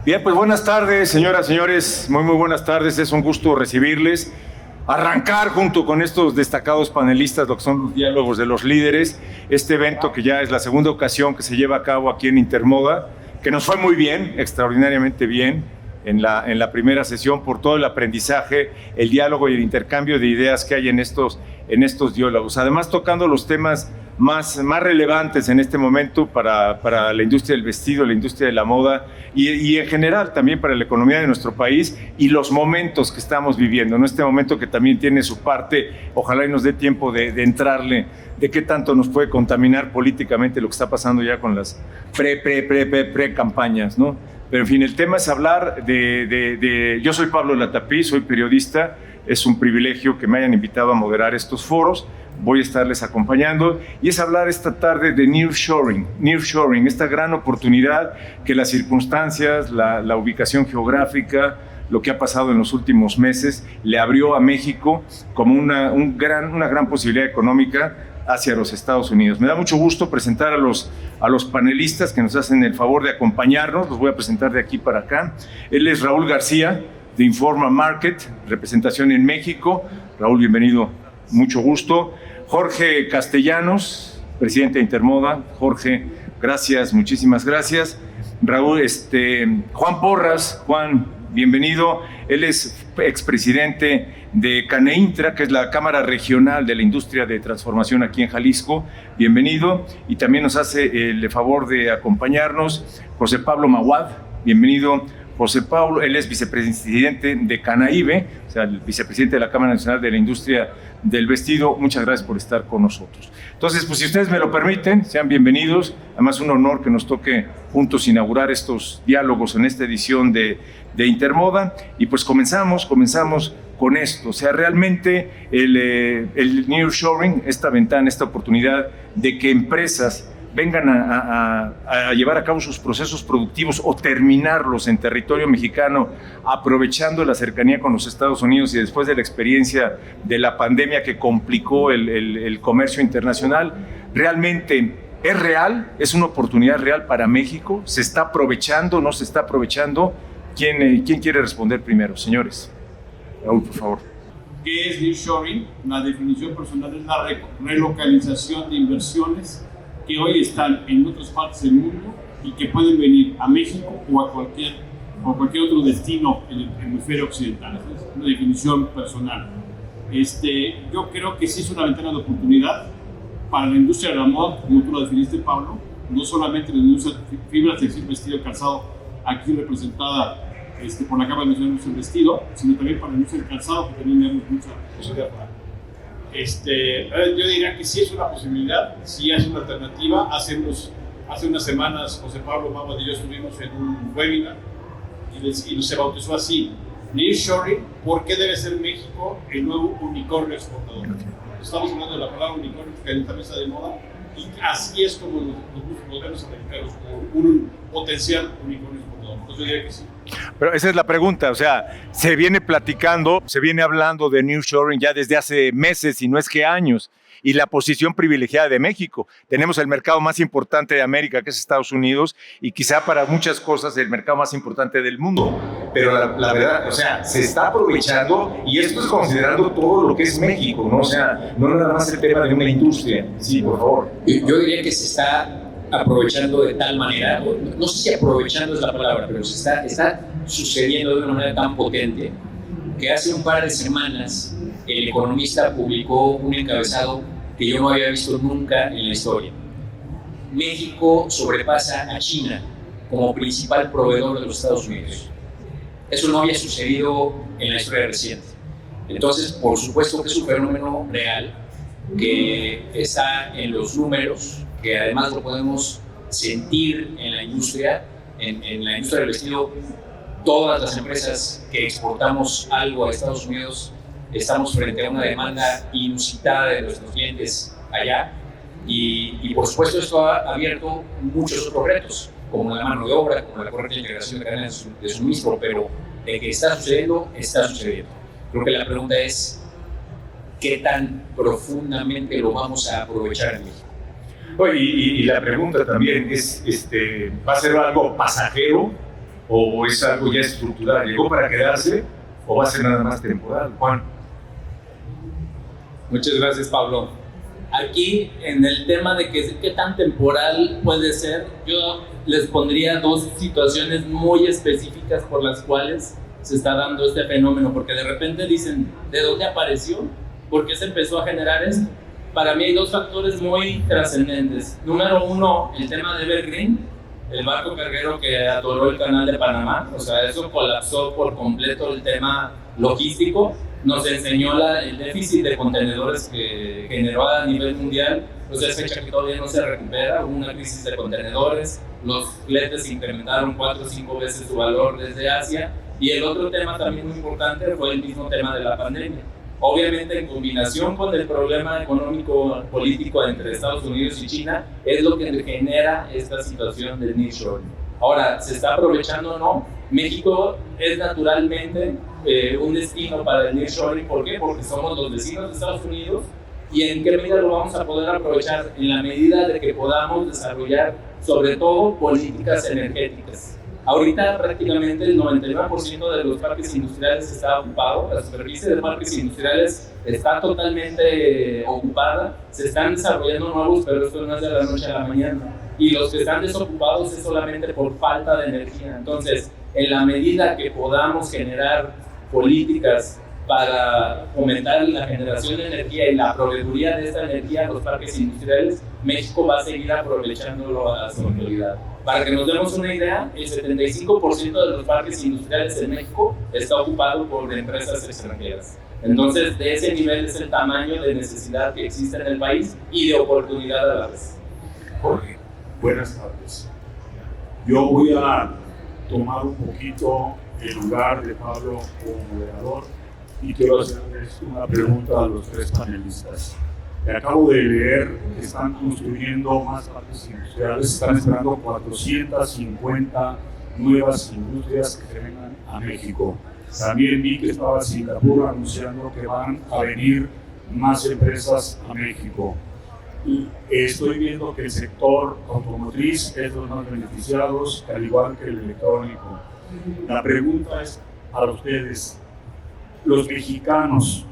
Bien, pues buenas tardes, señoras, señores, muy buenas tardes, es un gusto recibirles, arrancar junto con estos destacados panelistas lo que son los diálogos de los líderes, este evento que ya es la segunda ocasión que se lleva a cabo aquí en Intermoda, que nos fue muy bien, extraordinariamente bien, en la primera sesión por todo el aprendizaje, el diálogo y el intercambio de ideas que hay en estos diálogos, además tocando los temas más relevantes en este momento para la industria del vestido, la industria de la moda y en general también para la economía de nuestro país y los momentos que estamos viviendo, ¿no? Este momento que también tiene su parte, ojalá y nos dé tiempo de entrarle, de qué tanto nos puede contaminar políticamente lo que está pasando ya con las pre-campañas, ¿no? Pero en fin, el tema es hablar yo soy Pablo Latapí, soy periodista, es un privilegio que me hayan invitado a moderar estos foros, voy a estarles acompañando y es hablar esta tarde de nearshoring, esta gran oportunidad que las circunstancias, la ubicación geográfica, lo que ha pasado en los últimos meses, le abrió a México como una gran posibilidad económica hacia los Estados Unidos. Me da mucho gusto presentar a los panelistas que nos hacen el favor de acompañarnos, los voy a presentar de aquí para acá. Él es Raúl García, de Informa Market, representación en México. Raúl, bienvenido, mucho gusto. Jorge Castellanos, presidente de Intermoda. Jorge, gracias, muchísimas gracias. Raúl, Juan Porras, Juan, bienvenido. Él es expresidente de Caneintra, que es la Cámara Regional de la Industria de Transformación aquí en Jalisco. Bienvenido. Y también nos hace el favor de acompañarnos José Pablo Maguad. Bienvenido, José Pablo. Él es vicepresidente de Canaibe, o sea, el vicepresidente de la Cámara Nacional de la Industria del Vestido. Muchas gracias por estar con nosotros. Entonces, pues si ustedes me lo permiten, sean bienvenidos. Además, un honor que nos toque juntos inaugurar estos diálogos en esta edición de Intermoda. Y pues comenzamos con esto. O sea, realmente el nearshoring, esta ventana, esta oportunidad de que empresas vengan a llevar a cabo sus procesos productivos o terminarlos en territorio mexicano, aprovechando la cercanía con los Estados Unidos y después de la experiencia de la pandemia que complicó el comercio internacional, realmente es real, es una oportunidad real para México. ¿Se está aprovechando, no se está aprovechando? ¿Quién quiere responder primero, señores? Raúl, por favor. ¿Qué es nearshoring? La definición personal es la relocalización de inversiones que hoy están en otras partes del mundo y que pueden venir a México o a cualquier otro destino en el hemisferio occidental. Es una definición personal. Yo creo que sí es una ventana de oportunidad para la industria de la moda, como tú lo definiste, Pablo, no solamente la industria de fibras, textil, vestido, calzado, aquí representada por la Cámara Nacional del Vestido, sino también para la industria del calzado, que también vemos mucha posibilidad para. Yo diría que sí es una posibilidad, sí es una alternativa. Hace unas semanas José Pablo Maguad y yo estuvimos en un webinar y se bautizó así: nearshoring, ¿por qué debe ser México el nuevo unicornio exportador? Estamos hablando de la palabra unicornio que en esta mesa de moda, y así es como nos vemos americanos, como un potencial unicornio exportador. Entonces yo diría que sí. Pero esa es la pregunta, o sea, se viene hablando de nearshoring ya desde hace meses, y no es que años, y la posición privilegiada de México. Tenemos el mercado más importante de América, que es Estados Unidos, y quizá para muchas cosas el mercado más importante del mundo. Pero la verdad, o sea, se está aprovechando, y esto es considerando todo lo que es México, ¿no? O sea, no nada más el tema de una industria. Sí, por favor. Yo diría que se está aprovechando de tal manera, no sé si aprovechando es la palabra, pero está sucediendo de una manera tan potente que hace un par de semanas el Economista publicó un encabezado que yo no había visto nunca en la historia. México sobrepasa a China como principal proveedor de los Estados Unidos. Eso no había sucedido en la historia reciente. Entonces, por supuesto que es un fenómeno real que está en los números, que además lo podemos sentir en la industria, en la industria del vestido. Todas las empresas que exportamos algo a Estados Unidos estamos frente a una demanda inusitada de nuestros clientes allá, y por supuesto esto ha abierto muchos otros retos, como la mano de obra, como la correcta integración de cadenas de suministro, pero de que está sucediendo, está sucediendo. Creo que la pregunta es ¿qué tan profundamente lo vamos a aprovechar en México? Y la pregunta también es, ¿va a ser algo pasajero o es algo ya estructural? ¿Llegó para quedarse o va a ser nada más temporal? Juan. Muchas gracias, Pablo. Aquí, en el tema de qué tan temporal puede ser, yo les pondría dos situaciones muy específicas por las cuales se está dando este fenómeno, porque de repente dicen, ¿de dónde apareció? ¿Por qué se empezó a generar esto? Para mí hay dos factores muy trascendentes. Número uno, el tema de Evergreen, el barco carguero que atoró el canal de Panamá. O sea, eso colapsó por completo el tema logístico. Nos enseñó el déficit de contenedores que generó a nivel mundial. Pues es fecha que todavía no se recupera. Hubo una crisis de contenedores. Los fletes incrementaron 4 o 5 veces su valor desde Asia. Y el otro tema también muy importante fue el mismo tema de la pandemia. Obviamente, en combinación con el problema económico político entre Estados Unidos y China, es lo que genera esta situación del nearshoring. Ahora, ¿se está aprovechando o no? México es naturalmente un destino para el nearshoring. ¿Por qué? Porque somos los vecinos de Estados Unidos. ¿Y en qué medida lo vamos a poder aprovechar? En la medida de que podamos desarrollar, sobre todo, políticas energéticas. Ahorita prácticamente el 99% de los parques industriales está ocupado, la superficie de parques industriales está totalmente ocupada, se están desarrollando nuevos, pero esto no es de la noche a la mañana. Y los que están desocupados es solamente por falta de energía. Entonces, en la medida que podamos generar políticas para fomentar la generación de energía y la proveeduría de esta energía a los parques industriales, México va a seguir aprovechándolo a su actualidad. Para que nos demos una idea, el 75% de los parques industriales en México está ocupado por empresas extranjeras. Entonces, de ese nivel es el tamaño de necesidad que existe en el país y de oportunidad a la vez. Jorge, buenas tardes. Yo voy a tomar un poquito el lugar de Pablo como moderador y quiero hacerles una pregunta a los tres panelistas. Acabo de leer que están construyendo más parques industriales, están esperando 450 nuevas industrias que vengan a México. También vi que estaba Singapur anunciando que van a venir más empresas a México. Y estoy viendo que el sector automotriz es de los más beneficiados, al igual que el electrónico. La pregunta es para ustedes, los mexicanos,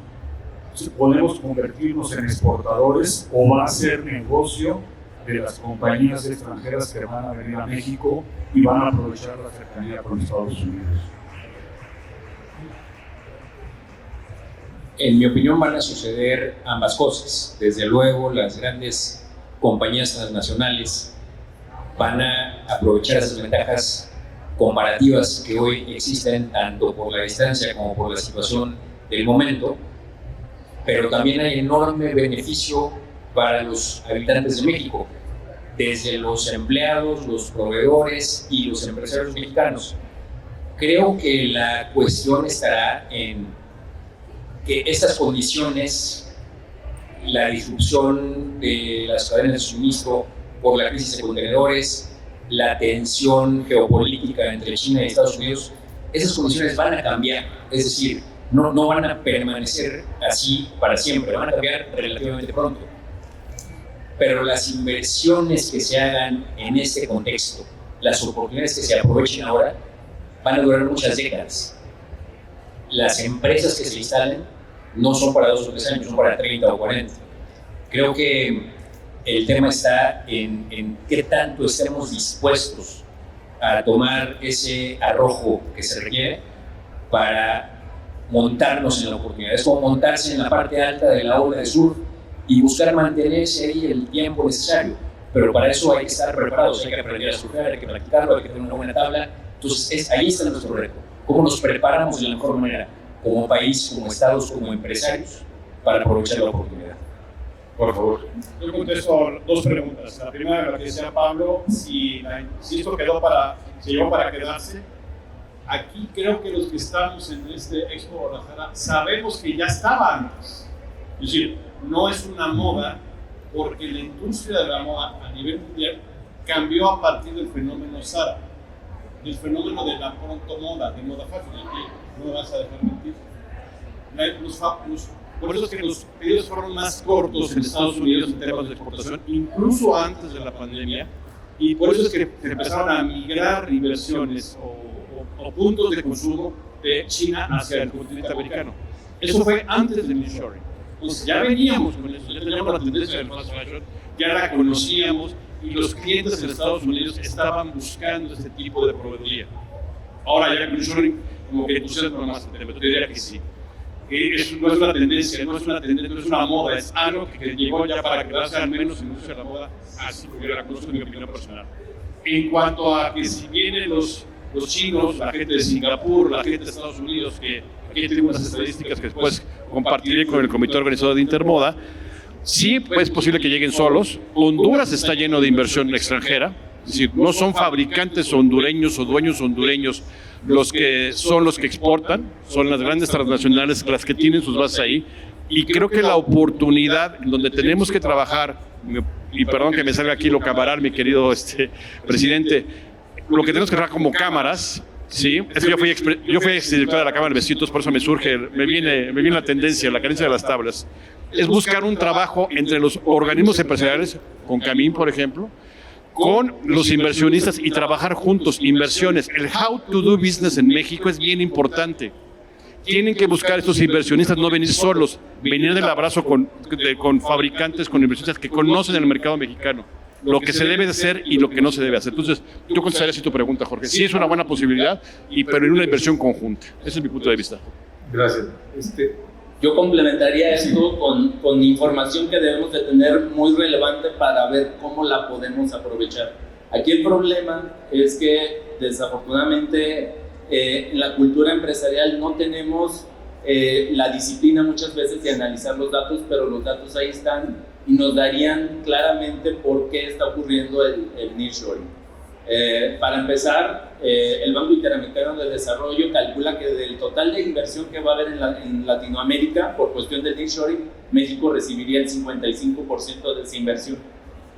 ¿podemos convertirnos en exportadores o va a ser negocio de las compañías extranjeras que van a venir a México y van a aprovechar la cercanía con Estados Unidos? En mi opinión van a suceder ambas cosas. Desde luego las grandes compañías transnacionales van a aprovechar esas ventajas comparativas que hoy existen tanto por la distancia como por la situación del momento, pero también hay enorme beneficio para los habitantes de México, desde los empleados, los proveedores y los empresarios mexicanos. Creo que la cuestión estará en que estas condiciones, la disrupción de las cadenas de suministro por la crisis de contenedores, la tensión geopolítica entre China y Estados Unidos, esas condiciones van a cambiar, es decir, no van a permanecer así para siempre, van a cambiar relativamente pronto. Pero las inversiones que se hagan en este contexto, las oportunidades que se aprovechen ahora, van a durar muchas décadas. Las empresas que se instalen no son para 2 o 3 años, son para 30 o 40. Creo que el tema está en qué tanto estemos dispuestos a tomar ese arrojo que se requiere para montarnos en la oportunidad. Es como montarse en la parte alta de la ola de surf y buscar mantenerse ahí el tiempo necesario. Pero para eso hay que estar preparados, hay que aprender a surfear, hay que practicarlo, hay que tener una buena tabla. Entonces, ahí está nuestro reto. ¿Cómo nos preparamos de la mejor manera, como país, como estados, como empresarios, para aprovechar la oportunidad? Por favor. Yo contesto 2 preguntas. La primera, la que decía Pablo, si esto se llegó para quedarse. Aquí creo que los que estamos en este Expo Guadalajara sabemos que ya estaba antes. Es decir, no es una moda, porque la industria de la moda a nivel mundial cambió a partir del fenómeno Zara, del fenómeno de la pronto moda, de moda fácil. Aquí no me vas a dejar mentir. Por eso es que los periodos fueron más cortos en Estados Unidos en temas de exportación, incluso antes de la pandemia, y por eso es que se empezaron a migrar inversiones o o puntos de consumo de China hacia el continente americano. Eso fue antes del nearshoring. Entonces ya veníamos con eso, ya teníamos la tendencia del fast fashion, ya la conocíamos y los clientes en Estados Unidos estaban buscando este tipo de proveeduría. Ahora ya con el nearshoring, como que entusiasma más el tema, yo diría que sí. Eso no es una tendencia, no es una moda, es algo que llegó ya para quedarse al menos en la industria de la moda, así como yo la conozco en mi opinión personal. En cuanto a que si vienen los chinos, la gente de Singapur, la gente de Estados Unidos, que aquí tengo unas estadísticas que después compartiré con el comité organizador de Intermoda, sí es posible que lleguen solos. Honduras está lleno de inversión extranjera, es decir, no son fabricantes hondureños o dueños hondureños los que exportan, son las grandes transnacionales las que tienen sus bases ahí, y creo que la oportunidad donde tenemos que trabajar, y perdón que me salga aquí lo camaral, mi querido presidente, lo que tenemos que trabajar como cámaras, sí, es que yo fui exdirector de la Cámara de Vestidos, por eso me viene la tendencia, la carencia de las tablas, es buscar un trabajo entre los organismos empresariales, con Camín, por ejemplo, con los inversionistas y trabajar juntos, inversiones. El how to do business en México es bien importante. Tienen que buscar estos inversionistas, no venir solos, venir del abrazo con fabricantes, con inversionistas que conocen el mercado mexicano, lo que se debe de hacer y lo que no se debe hacer. Entonces, yo contestaría así tu pregunta, Jorge. Sí es una buena posibilidad, pero en una inversión conjunta. Ese es mi punto de vista. Gracias. Yo complementaría esto con información que debemos de tener muy relevante para ver cómo la podemos aprovechar. Aquí el problema es que desafortunadamente en la cultura empresarial no tenemos la disciplina muchas veces de analizar los datos, pero los datos ahí están y nos darían claramente por qué está ocurriendo el nearshoring. Para empezar, el Banco Interamericano de Desarrollo calcula que del total de inversión que va a haber en Latinoamérica por cuestión del nearshoring, México recibiría el 55% de esa inversión.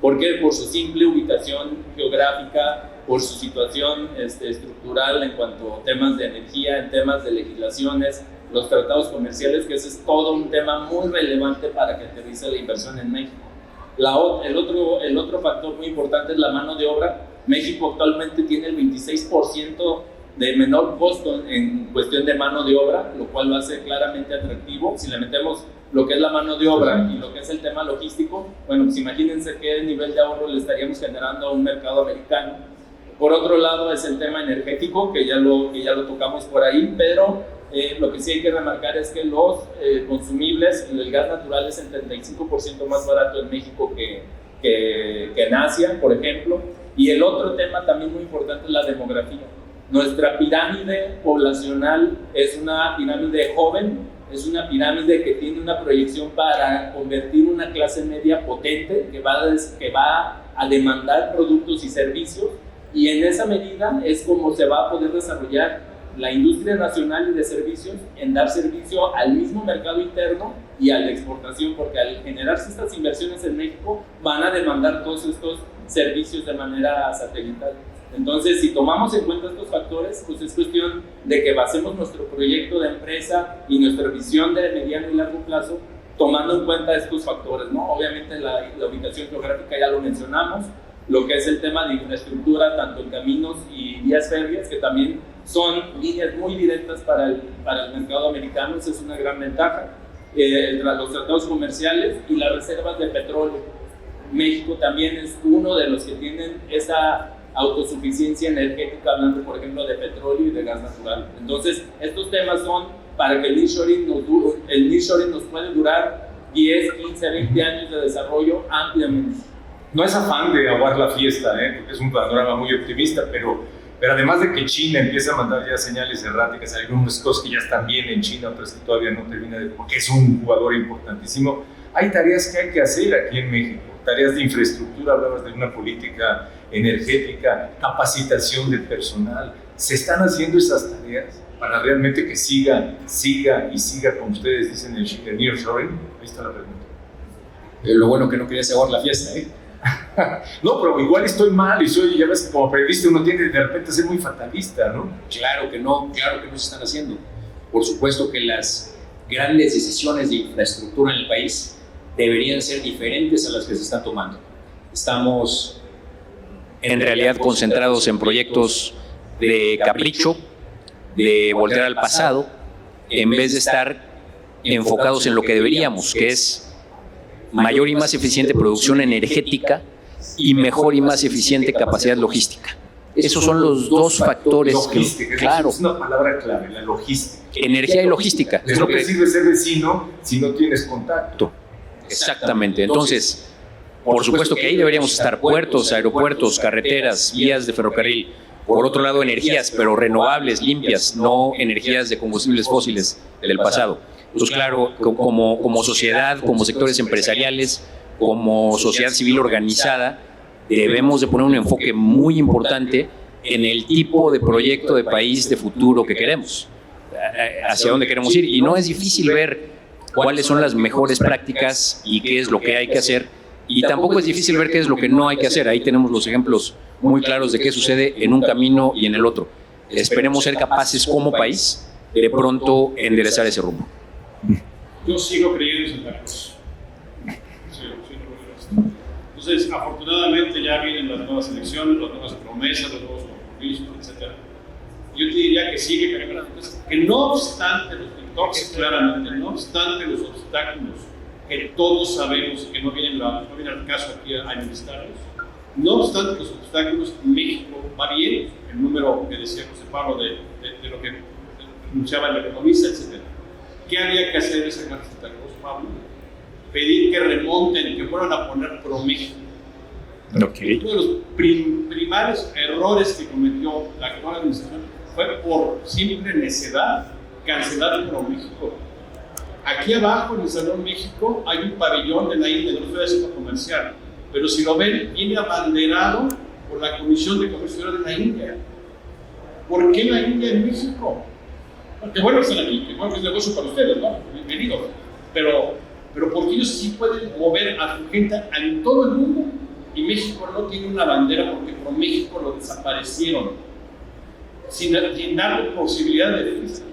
¿Por qué? Por su simple ubicación geográfica, por su situación estructural en cuanto a temas de energía, en temas de legislaciones, los tratados comerciales, que ese es todo un tema muy relevante para que aterrice la inversión en México. El otro factor muy importante es la mano de obra. México actualmente tiene el 26% de menor costo en cuestión de mano de obra, lo cual lo hace claramente atractivo. Si le metemos lo que es la mano de obra y lo que es el tema logístico, bueno, pues imagínense qué nivel de ahorro le estaríamos generando a un mercado americano. Por otro lado es el tema energético, que ya lo tocamos por ahí, pero lo que sí hay que remarcar es que los consumibles, el gas natural es el 35% más barato en México que en Asia, por ejemplo. Y el otro tema también muy importante es la demografía. Nuestra pirámide poblacional es una pirámide joven, es una pirámide que tiene una proyección para convertir una clase media potente que va a demandar productos y servicios, y en esa medida es como se va a poder desarrollar la industria nacional y de servicios en dar servicio al mismo mercado interno y a la exportación, porque al generarse estas inversiones en México van a demandar todos estos servicios de manera satelital. Entonces, si tomamos en cuenta estos factores, pues es cuestión de que basemos nuestro proyecto de empresa y nuestra visión de mediano y largo plazo tomando en cuenta estos factores, ¿no? Obviamente la ubicación geográfica ya lo mencionamos, lo que es el tema de infraestructura, tanto en caminos y vías férreas, que también son líneas muy directas para el mercado americano, esa es una gran ventaja. Los tratados comerciales y las reservas de petróleo. México también es uno de los que tienen esa autosuficiencia energética, hablando por ejemplo de petróleo y de gas natural. Entonces, estos temas son para que el nearshoring nos puede durar 10, 15, 20 años de desarrollo ampliamente. No es afán de aguar la fiesta, porque es un panorama muy optimista, pero además de que China empieza a mandar ya señales erráticas, hay algunas cosas que ya están bien en China, otras que todavía no termina porque es un jugador importantísimo. Hay tareas que hay que hacer aquí en México, tareas de infraestructura, hablabas de una política energética, capacitación del personal. ¿Se están haciendo esas tareas para realmente que siga, como ustedes dicen, el nearshoring? Ahí está la pregunta. Lo bueno que no querías aguar la fiesta, ¿eh? No, pero igual estoy mal y ya ves que como periodista uno tiene de repente ser muy fatalista, ¿no? Claro que no se están haciendo. Por supuesto que las grandes decisiones de infraestructura en el país deberían ser diferentes a las que se están tomando. Estamos en realidad concentrados en proyectos de capricho, de voltear al pasado en vez de estar enfocados en lo que deberíamos, que es mayor y más eficiente producción energética y mejor y más eficiente capacidad logística. Esos son los dos factores logística, que, claro, es una palabra clave, la logística. Energía y logística. Es lo que sirve ser vecino si no tienes contacto. Exactamente. Entonces, por supuesto que ahí deberíamos estar puertos, aeropuertos, carreteras, vías de ferrocarril. Por otro lado, energías, pero renovables, limpias, no energías de combustibles fósiles del pasado. Entonces, claro, como sociedad, como sectores empresariales, como sociedad civil organizada, debemos de poner un enfoque muy importante en el tipo de proyecto de país de futuro que queremos, hacia dónde queremos ir. Y no es difícil ver cuáles son las mejores prácticas y qué es lo que hay que hacer. Y tampoco es difícil ver qué es lo que no hay que hacer. Ahí tenemos los ejemplos muy claros de qué sucede en un camino y en el otro. Esperemos ser capaces como país de pronto enderezar ese rumbo. Yo sigo creyendo en Santa Cruz. Entonces, afortunadamente ya vienen las nuevas elecciones, las nuevas promesas, los nuevos compromisos, etc. Yo te diría que sigue cargando, que no obstante los TikToks, claramente, no obstante los obstáculos que todos sabemos que no vienen al caso aquí a enlistarlos, no obstante los obstáculos, México va bien, el número que decía José Pablo de lo que anunciaba el economista, etc. ¿Qué había que hacer en esa carta de Santa Cruz, Pablo? Pedir que remonten, que vuelvan a poner ProMéxico. Okay. Uno de los primarios errores que cometió la actual administración fue por simple necedad cancelar ProMéxico. Aquí abajo en el Salón México hay un pabellón de la India, no estoy haciendo comercial, pero si lo ven, viene abanderado por la Comisión de Comercio de la India. ¿Por qué la India en México? Qué bueno que están aquí, qué bueno que es negocio para ustedes, ¿no? Bienvenidos. Pero porque ellos sí pueden mover a su gente en todo el mundo y México no tiene una bandera porque por México lo desaparecieron sin darle posibilidad de defensa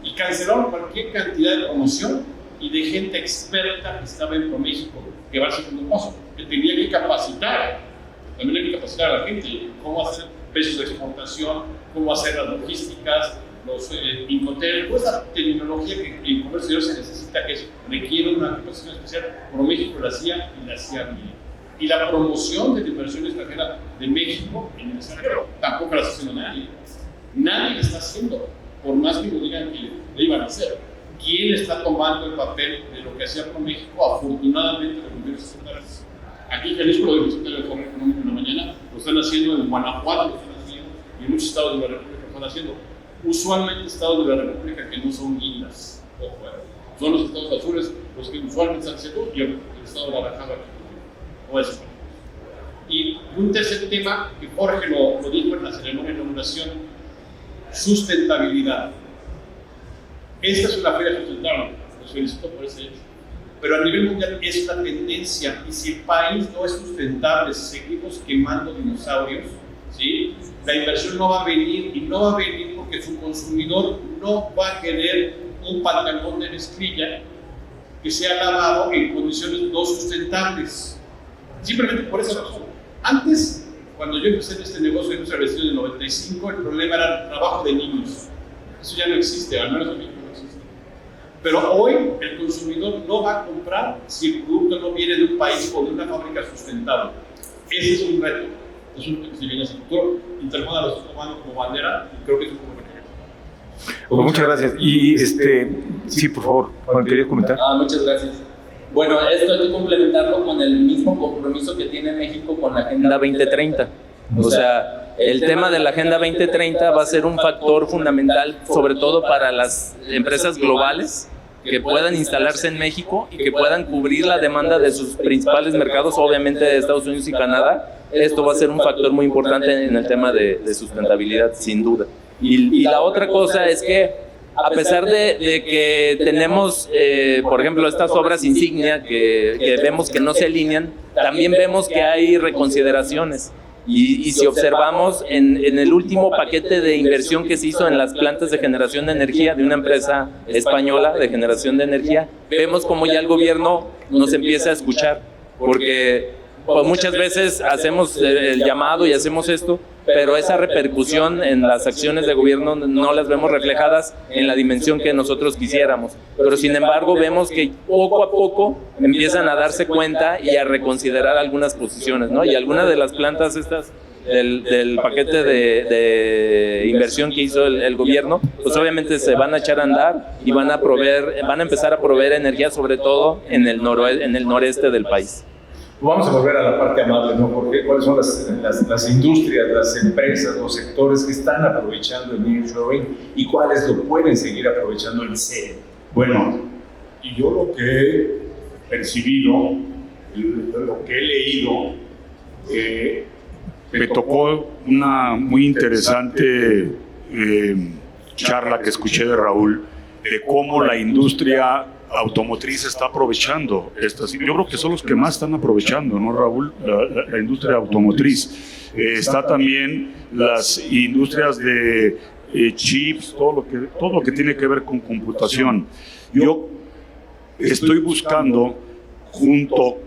y cancelaron cualquier cantidad de promoción y de gente experta que estaba en ProMéxico que va al segundo paso, que tenía que capacitar, también hay que capacitar a la gente cómo hacer precios de exportación, cómo hacer las logísticas, los incoterms, toda esa tecnología que en comercio se necesita, que requiere una capacitación especial. ProMéxico la hacía y la hacía bien. Y la promoción de la inversión extranjera de México en el extranjero tampoco la está haciendo nadie. Nadie la está haciendo, por más que lo digan que le iban a hacer. ¿Quién está tomando el papel de lo que hacía ProMéxico? Afortunadamente, los gobiernos estatales. Aquí en Jalisco lo dijimos en el Foro Económico en la mañana, lo están haciendo en Guanajuato, lo están haciendo, y en muchos estados de la República lo están haciendo. Usualmente estados de la República que no son guindas, son los estados azules los que usualmente están haciendo y el estado naranjado aquí. Y un tercer tema que Jorge lo dijo en la ceremonia de inauguración: sustentabilidad. Esta es una feria sustentable, los felicito por ese hecho. Pero a nivel mundial es una tendencia, y si el país no es sustentable, si seguimos quemando dinosaurios, ¿sí? La inversión no va a venir, y no va a venir porque su consumidor no va a querer un pantalón de mezclilla que sea lavado en condiciones no sustentables. Simplemente por esa razón. Antes, cuando yo empecé en este negocio de industria vestida en el 95, el problema era el trabajo de niños. Eso ya no existe, al menos en México no existe. Pero hoy el consumidor no va a comprar si el producto no viene de un país o de una fábrica sustentable. Ese es un reto. Es un reto que se viene hacia el futuro. Intermoda lo está tomando como bandera y creo que es un buen reto. Pues muchas gracias. Y sí, por favor, Juan, ¿querías comentar? Muchas gracias. Bueno, esto hay que complementarlo con el mismo compromiso que tiene México con la Agenda 2030. O sea, el tema de la Agenda 2030 va a ser un factor fundamental, sobre todo para las empresas globales que puedan instalarse en México y que puedan cubrir la demanda de sus principales mercados, obviamente de Estados Unidos y Canadá. Esto va a ser un factor muy importante en el tema de sustentabilidad, sin duda. Y la otra cosa es que, a pesar de que tenemos, por ejemplo, estas obras insignia que vemos que no se alinean, también vemos que hay reconsideraciones. Y si observamos en el último paquete de inversión que se hizo en las plantas de generación de energía de una empresa española de generación de energía, vemos como ya el gobierno nos empieza a escuchar, porque pues muchas veces hacemos el llamado y hacemos esto, pero esa repercusión en las acciones de gobierno no las vemos reflejadas en la dimensión que nosotros quisiéramos. Pero sin embargo vemos que poco a poco empiezan a darse cuenta y a reconsiderar algunas posiciones, ¿no? Y algunas de las plantas estas del paquete de inversión que hizo el gobierno, pues obviamente se van a echar a andar y van a empezar a proveer energía, sobre todo en el noreste del país. Vamos a volver a la parte amable, ¿no? Porque ¿cuáles son las industrias, las empresas, los sectores que están aprovechando el nearshoring y cuáles lo pueden seguir aprovechando en serio? Bueno, y yo lo que he percibido, lo que he leído, me tocó una muy interesante charla que escuché de Raúl, de cómo la industria automotriz está aprovechando estas. Yo creo que son los que más están aprovechando, ¿no, Raúl? La industria automotriz. Está también las industrias de chips, todo lo que tiene que ver con computación. Yo estoy buscando, junto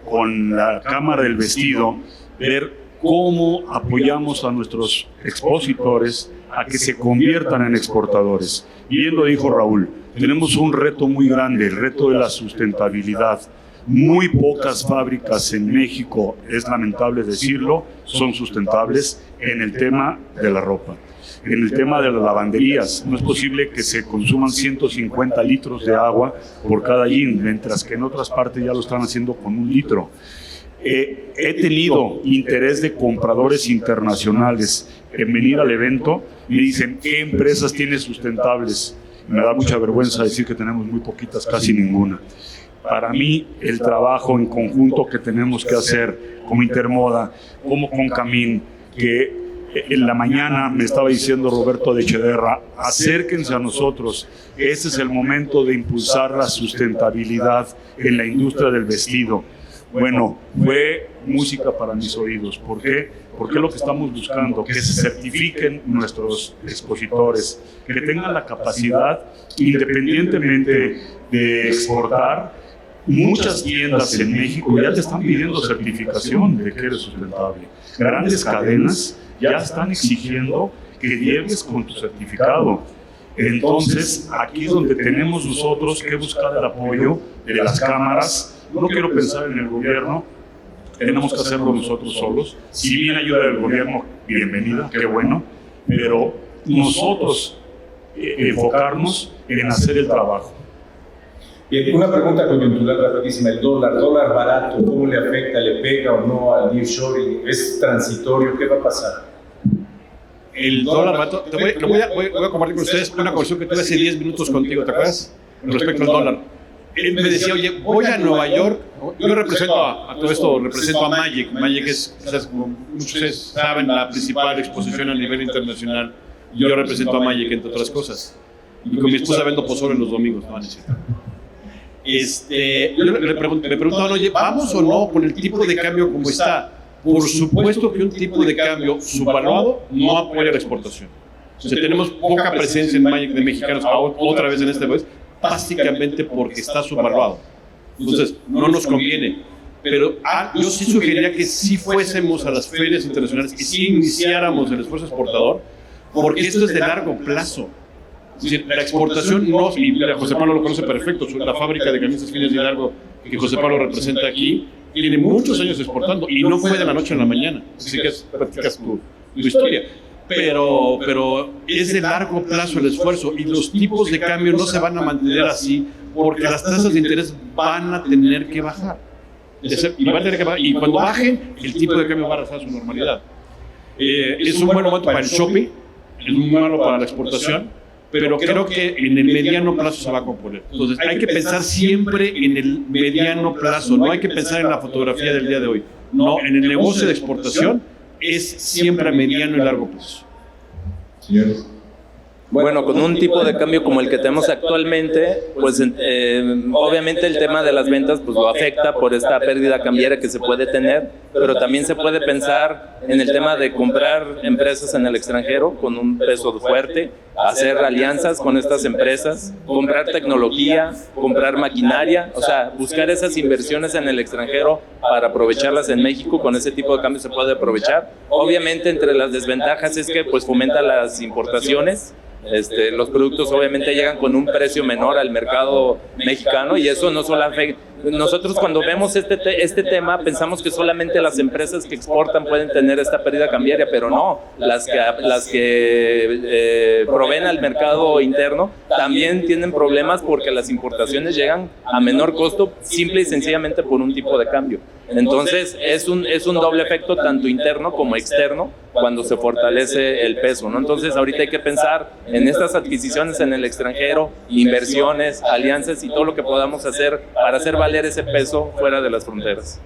con la Cámara del Vestido, ver cómo apoyamos a nuestros expositores a que se conviertan en exportadores. Bien lo dijo Raúl, tenemos un reto muy grande, el reto de la sustentabilidad. Muy pocas fábricas en México, es lamentable decirlo, son sustentables en el tema de la ropa. En el tema de las lavanderías, no es posible que se consuman 150 litros de agua por cada jean, mientras que en otras partes ya lo están haciendo con 1 litro. He tenido interés de compradores internacionales en venir al evento. Me dicen, ¿qué empresas tienes sustentables? Me da mucha vergüenza decir que tenemos muy poquitas, casi ninguna. Para mí, el trabajo en conjunto que tenemos que hacer como Intermoda, como Concamín, que en la mañana me estaba diciendo Roberto de Echederra, acérquense a nosotros, ese es el momento de impulsar la sustentabilidad en la industria del vestido. Bueno, fue música para mis oídos. ¿Por qué? Porque lo que estamos buscando, que se certifiquen nuestros expositores, que tengan la capacidad, independientemente de exportar. Muchas tiendas en México ya te están pidiendo certificación de que eres sustentable. Grandes cadenas ya están exigiendo que llegues con tu certificado. Entonces, aquí es donde tenemos nosotros que buscar el apoyo de las cámaras. No quiero pensar en el gobierno, tenemos que hacerlo nosotros solos. Si bien ayuda del gobierno, bienvenida, qué bueno, pero nosotros enfocarnos en hacer el trabajo. Bien, una pregunta coyuntural rapidísima. El dólar barato, ¿cómo le afecta, le pega o no al nearshoring? ¿Es transitorio? ¿Qué va a pasar? El dólar barato, voy a compartir con ustedes una conversación que tuve hace 10 minutos contigo, ¿te acuerdas? Respecto al dólar. Él me decía, oye, voy a Nueva York, yo represento a todo esto, represento a Magic. Magic es, quizás como muchos saben, la principal exposición a nivel internacional. Yo represento a Magic, entre otras cosas. Y con mi esposa vendo pozole los domingos, ¿no? Me preguntaban, oye, ¿vamos o no con el tipo de cambio como está? Por supuesto que un tipo de cambio subvaluado no apoya la exportación. O sea, tenemos poca presencia en Magic de mexicanos, otra vez en este país, básicamente porque está subvaluado. Entonces, no nos conviene. Pero yo sí sugeriría que sí fuésemos a las ferias internacionales y sí iniciáramos el esfuerzo exportador, porque esto es de largo plazo. Es decir, la exportación no, y José Pablo lo conoce perfecto, la fábrica de camisas finas y largo que José Pablo representa aquí, tiene muchos años exportando y no fue de la noche a la mañana. Así que practicas tu historia. Pero es de largo plazo el esfuerzo y los tipos de cambio no se van a mantener así porque las tasas de interés van a tener que bajar. Y cuando bajen, el tipo de cambio va a regresar a su normalidad. Es un buen momento para el shopping, es muy malo para la exportación, pero creo que en el mediano plazo se va a componer. Entonces hay que pensar siempre en el mediano plazo, no hay que pensar en la fotografía del día de hoy. No, en el negocio de exportación es siempre a mediano y largo plazo. Señores. Bueno, con un tipo de cambio como el que tenemos actualmente, pues obviamente el tema de las ventas pues lo afecta por esta pérdida cambiaria que se puede tener, pero también se puede pensar en el tema de comprar empresas en el extranjero con un peso fuerte, hacer alianzas con estas empresas, comprar tecnología, comprar maquinaria, o sea, buscar esas inversiones en el extranjero para aprovecharlas en México. Con ese tipo de cambio se puede aprovechar. Obviamente entre las desventajas es que pues fomenta las importaciones. Los productos obviamente llegan con un precio menor al mercado mexicano y eso no solo afecta. Nosotros cuando vemos este tema pensamos que solamente las empresas que exportan pueden tener esta pérdida cambiaria, pero no, las que proveen al mercado interno también tienen problemas porque las importaciones llegan a menor costo simple y sencillamente por un tipo de cambio. Entonces es un doble efecto tanto interno como externo cuando se fortalece el peso, ¿no? Entonces ahorita hay que pensar en estas adquisiciones en el extranjero, inversiones, alianzas y todo lo que podamos hacer para hacer valer ese peso fuera de las fronteras.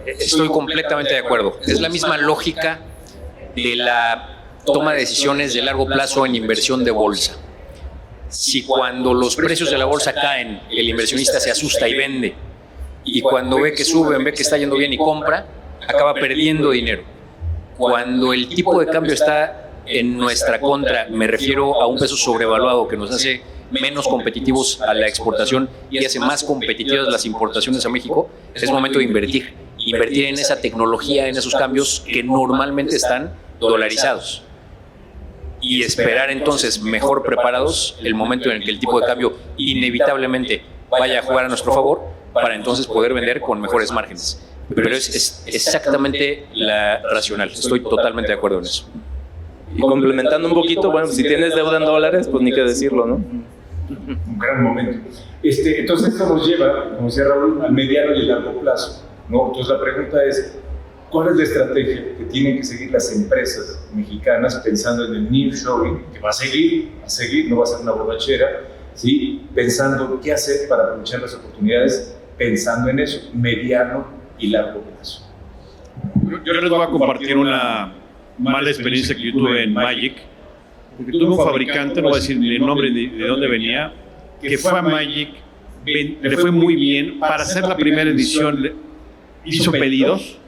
Estoy completamente de acuerdo. Es la misma lógica de la toma de decisiones de largo plazo en inversión de bolsa. Si cuando los precios de la bolsa caen, el inversionista se asusta y vende, y cuando ve que suben, ve que está yendo bien y compra, acaba perdiendo dinero. Cuando el tipo de cambio está en nuestra contra, me refiero a un peso sobrevaluado que nos hace menos competitivos a la exportación y hace más competitivas las importaciones a México, es momento de invertir en esa tecnología, en esos cambios que normalmente están dolarizados y esperar entonces mejor preparados el momento en el que el tipo de cambio inevitablemente vaya a jugar a nuestro favor para entonces poder vender con mejores márgenes. Pero es exactamente la racional, estoy totalmente de acuerdo en eso. Y complementando un poquito, bueno, si tienes deuda en dólares, pues ni qué decirlo, ¿no? Un gran momento. Entonces esto nos lleva, como decía Raúl, al mediano y el largo plazo, ¿no? Entonces la pregunta es, ¿cuál es la estrategia que tienen que seguir las empresas mexicanas pensando en el nearshoring, que va a seguir, no va a ser una borrachera, ¿sí? Pensando qué hacer para aprovechar las oportunidades, pensando en eso, mediano y largo plazo? Yo les voy a compartir una mala experiencia que yo tuve en Magic, porque tuve un fabricante, no voy a decir ni el nombre ni de dónde venía, que fue a Magic, le fue muy bien. Para hacer la primera edición hizo pedidos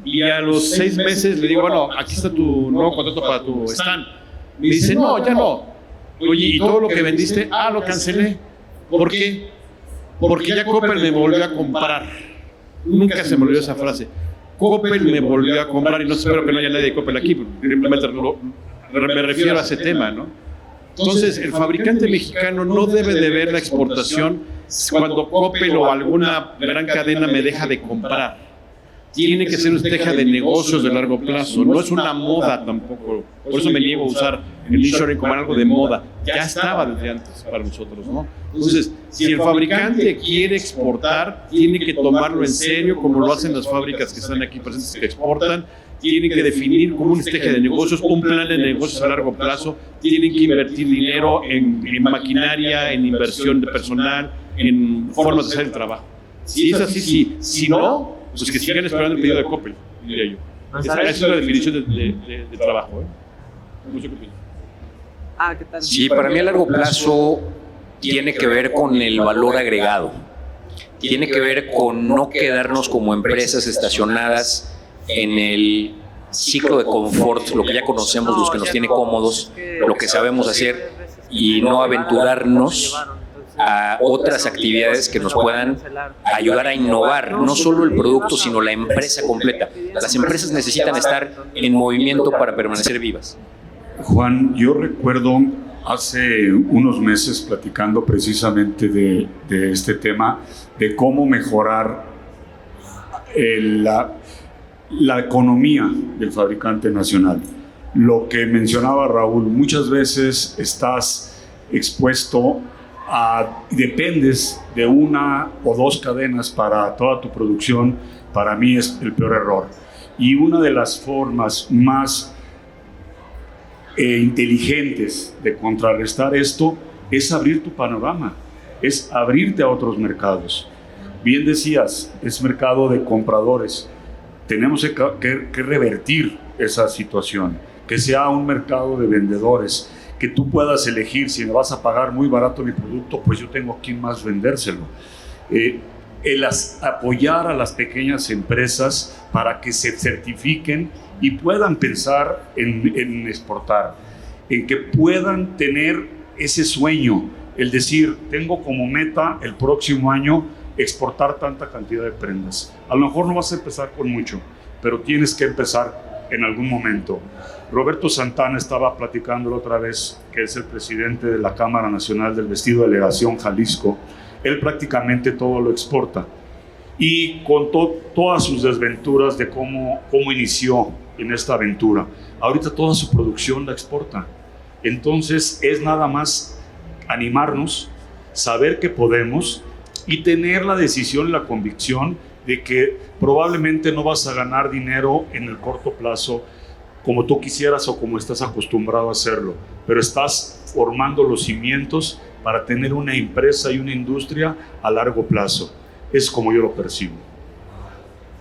y a los 6 meses le digo, bueno, aquí está tu nuevo contrato para tu stand. Me dice, no, ya no. Oye, ¿y todo lo que vendiste? Ah, lo cancelé. ¿Por qué? Porque ya Coppel me volvió a comprar. Nunca se me olvidó esa frase. Coppel me volvió a comprar, y no espero que no haya nadie de Coppel aquí, simplemente me refiero a ese tema, ¿no? Entonces, el fabricante mexicano no debe de ver la exportación cuando Coppel o alguna gran cadena me deja de comprar. Tiene que ser una estrategia de negocios de largo plazo, no es una moda tampoco. Por eso me niego a usar el nearshoring como algo de moda. Ya estaba desde antes para nosotros, ¿no? Entonces, si el fabricante quiere exportar, tiene que tomarlo en serio, como lo hacen las fábricas que están aquí presentes que exportan. Tienen que definir como una estrategia de negocios, un plan de negocios a largo plazo. Tienen que invertir dinero en maquinaria, en inversión de personal, en formas de hacer el trabajo. Si es así, sí. Si no, pues que sigan esperando el pedido de Coppel, diría yo. Esa es la definición de trabajo, No sé qué opinas. ¿Qué tal? Sí, para mí a largo plazo tiene que ver con el valor agregado. Tiene que ver con no quedarnos como empresas estacionadas en el ciclo de confort, lo que ya conocemos, los que nos tiene cómodos, lo que sabemos hacer, y no aventurarnos a otras actividades que nos puedan ayudar a innovar, no solo el producto, sino la empresa completa. Las empresas necesitan estar en movimiento para permanecer vivas. Juan, yo recuerdo hace unos meses platicando precisamente de este tema, de cómo mejorar la economía del fabricante nacional. Lo que mencionaba Raúl, muchas veces estás expuesto dependes de una o dos cadenas para toda tu producción. Para mí es el peor error. Y una de las formas más inteligentes de contrarrestar esto es abrir tu panorama, es abrirte a otros mercados. Bien decías, es mercado de compradores. Tenemos que revertir esa situación. que sea un mercado de vendedores, que tú puedas elegir si me vas a pagar muy barato mi producto, pues yo tengo a quién más vendérselo. Apoyar a las pequeñas empresas para que se certifiquen y puedan pensar en exportar, en que puedan tener ese sueño, el decir, tengo como meta el próximo año exportar tanta cantidad de prendas. A lo mejor no vas a empezar con mucho, pero tienes que empezar en algún momento. Roberto Santana estaba platicando la otra vez, que es el presidente de la Cámara Nacional del Vestido Delegación Jalisco. Él prácticamente todo lo exporta y contó todas sus desventuras de cómo inició en esta aventura. Ahorita toda su producción la exporta. Entonces es nada más animarnos, saber que podemos y tener la decisión y la convicción de que probablemente no vas a ganar dinero en el corto plazo como tú quisieras o como estás acostumbrado a hacerlo, pero estás formando los cimientos para tener una empresa y una industria a largo plazo. Es como yo lo percibo.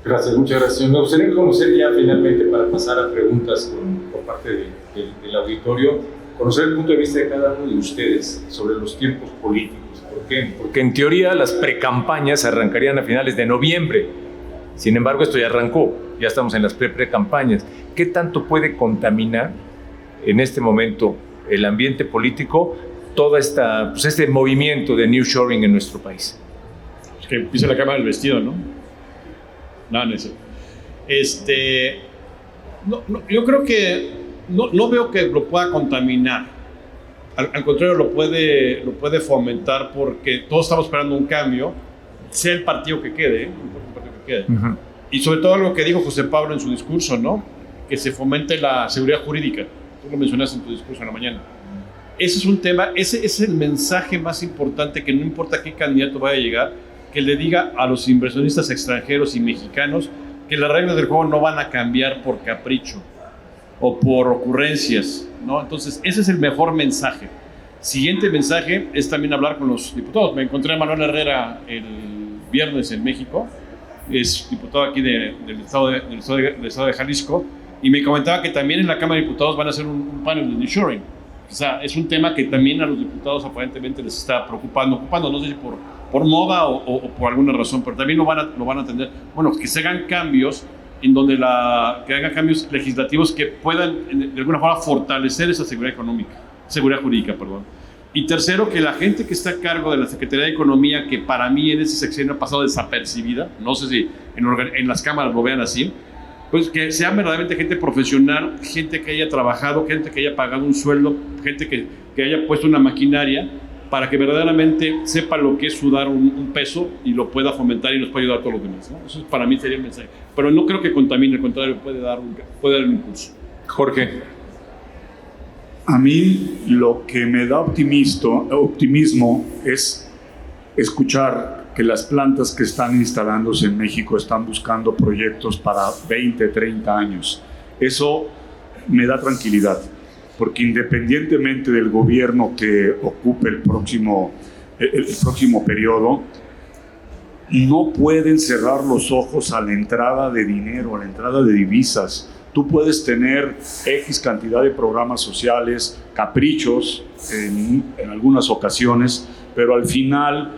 Gracias, muchas gracias. Me gustaría conocer ya finalmente, para pasar a preguntas por parte del auditorio, conocer el punto de vista de cada uno de ustedes sobre los tiempos políticos. ¿Por qué? Porque en teoría las precampañas arrancarían a finales de noviembre. Sin embargo, esto ya arrancó, ya estamos en las precampañas. ¿Qué tanto puede contaminar en este momento el ambiente político todo este movimiento de nearshoring en nuestro país? Que empiece la cámara del vestido, ¿no? No sé. Yo creo que no veo que lo pueda contaminar. Al contrario, lo puede fomentar, porque todos estamos esperando un cambio, sea el partido que quede, Uh-huh. Y sobre todo lo que dijo José Pablo en su discurso, ¿no? Que se fomente la seguridad jurídica. Tú lo mencionaste en tu discurso en la mañana. Ese es un tema, ese es el mensaje más importante, que no importa qué candidato vaya a llegar, que le diga a los inversionistas extranjeros y mexicanos que las reglas del juego no van a cambiar por capricho o por ocurrencias, ¿no? Entonces, ese es el mejor mensaje. Siguiente mensaje es también hablar con los diputados. Me encontré a Manuel Herrera el viernes en México, es diputado aquí del estado de Jalisco, y me comentaba que también en la Cámara de Diputados van a hacer un panel de nearshoring. O sea, es un tema que también a los diputados aparentemente les está ocupando, no sé si por moda o por alguna razón, pero también lo van a atender. Bueno, que se hagan cambios que hagan cambios legislativos que puedan de alguna forma fortalecer esa seguridad jurídica. Y tercero, que la gente que está a cargo de la Secretaría de Economía, que para mí en ese sexenio ha pasado desapercibida, no sé si en las cámaras lo vean así, pues que sea verdaderamente gente profesional, gente que haya trabajado, gente que haya pagado un sueldo, gente que haya puesto una maquinaria para que verdaderamente sepa lo que es sudar un peso y lo pueda fomentar y nos pueda ayudar a todos los demás, ¿no? Eso para mí sería el mensaje. Pero no creo que contamine, al contrario, puede dar un impulso. Jorge. A mí lo que me da optimismo es escuchar que las plantas que están instalándose en México están buscando proyectos para 20, 30 años. Eso me da tranquilidad, porque independientemente del gobierno que ocupe el próximo periodo, no pueden cerrar los ojos a la entrada de dinero, a la entrada de divisas. Tú puedes tener X cantidad de programas sociales, caprichos en algunas ocasiones, pero al final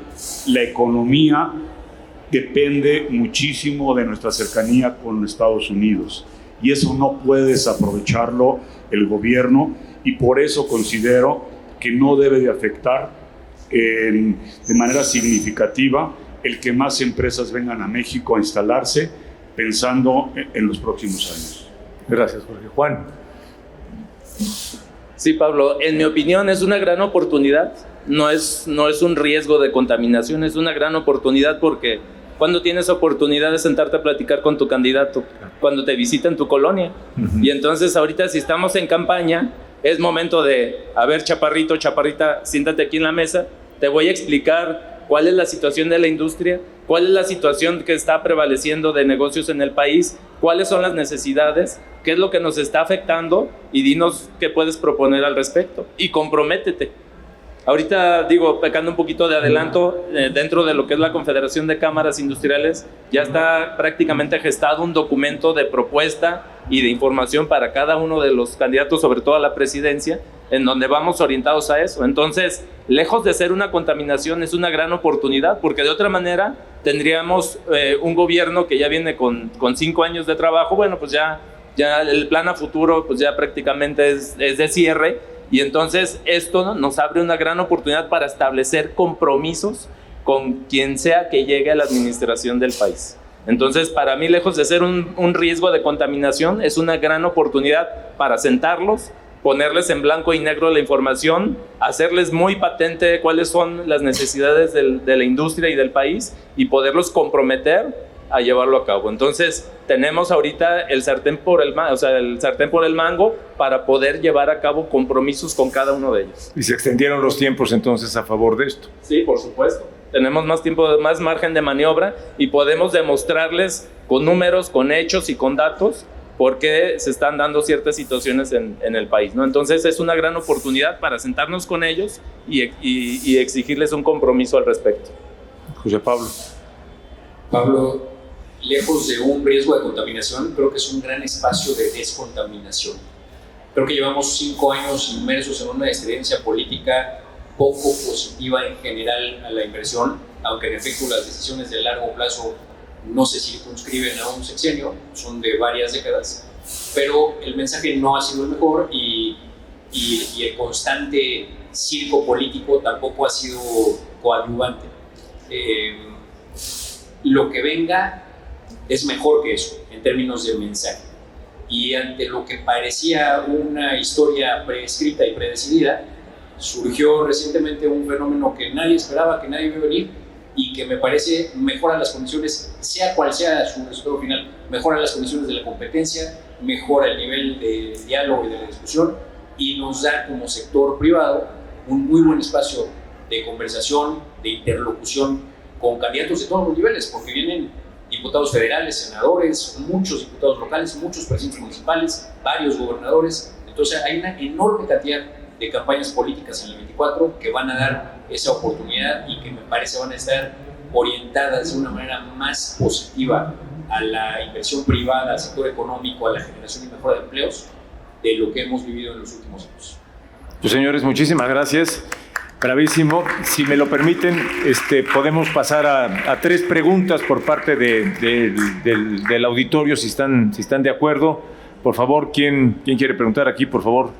la economía depende muchísimo de nuestra cercanía con Estados Unidos. Y eso no puede desaprovecharlo el gobierno, y por eso considero que no debe de afectar de manera significativa el que más empresas vengan a México a instalarse pensando en los próximos años. Gracias, Jorge. Juan. Sí, Pablo, en mi opinión es una gran oportunidad, no es un riesgo de contaminación, es una gran oportunidad, porque cuando tienes oportunidad de sentarte a platicar con tu candidato, cuando te visita en tu colonia. Uh-huh. Y entonces ahorita, si estamos en campaña, es momento de, a ver, chaparrito, chaparrita, siéntate aquí en la mesa, te voy a explicar cuál es la situación de la industria, cuál es la situación que está prevaleciendo de negocios en el país, cuáles son las necesidades, qué es lo que nos está afectando, y dinos qué puedes proponer al respecto, y comprométete. Ahorita, pecando un poquito de adelanto, dentro de lo que es la Confederación de Cámaras Industriales, ya está prácticamente gestado un documento de propuesta y de información para cada uno de los candidatos, sobre todo a la presidencia, en donde vamos orientados a eso. Entonces, lejos de ser una contaminación, es una gran oportunidad, porque de otra manera tendríamos un gobierno que ya viene con 5 años de trabajo. Bueno, pues ya el plan a futuro pues ya prácticamente es de cierre, y entonces esto nos abre una gran oportunidad para establecer compromisos con quien sea que llegue a la administración del país. Entonces, para mí, lejos de ser un riesgo de contaminación, es una gran oportunidad para sentarlos, ponerles en blanco y negro la información, hacerles muy patente cuáles son las necesidades de la industria y del país, y poderlos comprometer a llevarlo a cabo. Entonces, tenemos ahorita el sartén por el mango para poder llevar a cabo compromisos con cada uno de ellos. ¿Y se extendieron los tiempos entonces a favor de esto? Sí, por supuesto. Tenemos más tiempo, más margen de maniobra, y podemos demostrarles con números, con hechos y con datos por qué se están dando ciertas situaciones en el país, ¿no? Entonces es una gran oportunidad para sentarnos con ellos y exigirles un compromiso al respecto. José Pablo. Pablo, lejos de un riesgo de contaminación, creo que es un gran espacio de descontaminación. Creo que llevamos 5 años inmersos en una experiencia política poco positiva en general a la inversión, aunque en efecto las decisiones de largo plazo no se circunscriben a un sexenio, son de varias décadas, pero el mensaje no ha sido el mejor, y el constante circo político tampoco ha sido coadyuvante. Lo que venga es mejor que eso en términos de mensaje, y ante lo que parecía una historia preescrita y predecidida, surgió recientemente un fenómeno que nadie esperaba, que nadie vio venir, y que me parece mejora las condiciones, sea cual sea su resultado final, mejora las condiciones de la competencia, mejora el nivel de diálogo y de la discusión, y nos da como sector privado un muy buen espacio de conversación, de interlocución con candidatos de todos los niveles, porque vienen diputados federales, senadores, muchos diputados locales, muchos presidentes municipales, varios gobernadores. Entonces hay una enorme cantidad de campañas políticas en el 24 que van a dar esa oportunidad, y que me parece van a estar orientadas de una manera más positiva a la inversión privada, al sector económico, a la generación y mejora de empleos, de lo que hemos vivido en los últimos años. Pues señores, muchísimas gracias. Bravísimo. Si me lo permiten, podemos pasar a 3 preguntas por parte del auditorio, si están de acuerdo. Por favor, ¿quién quiere preguntar aquí? Por favor,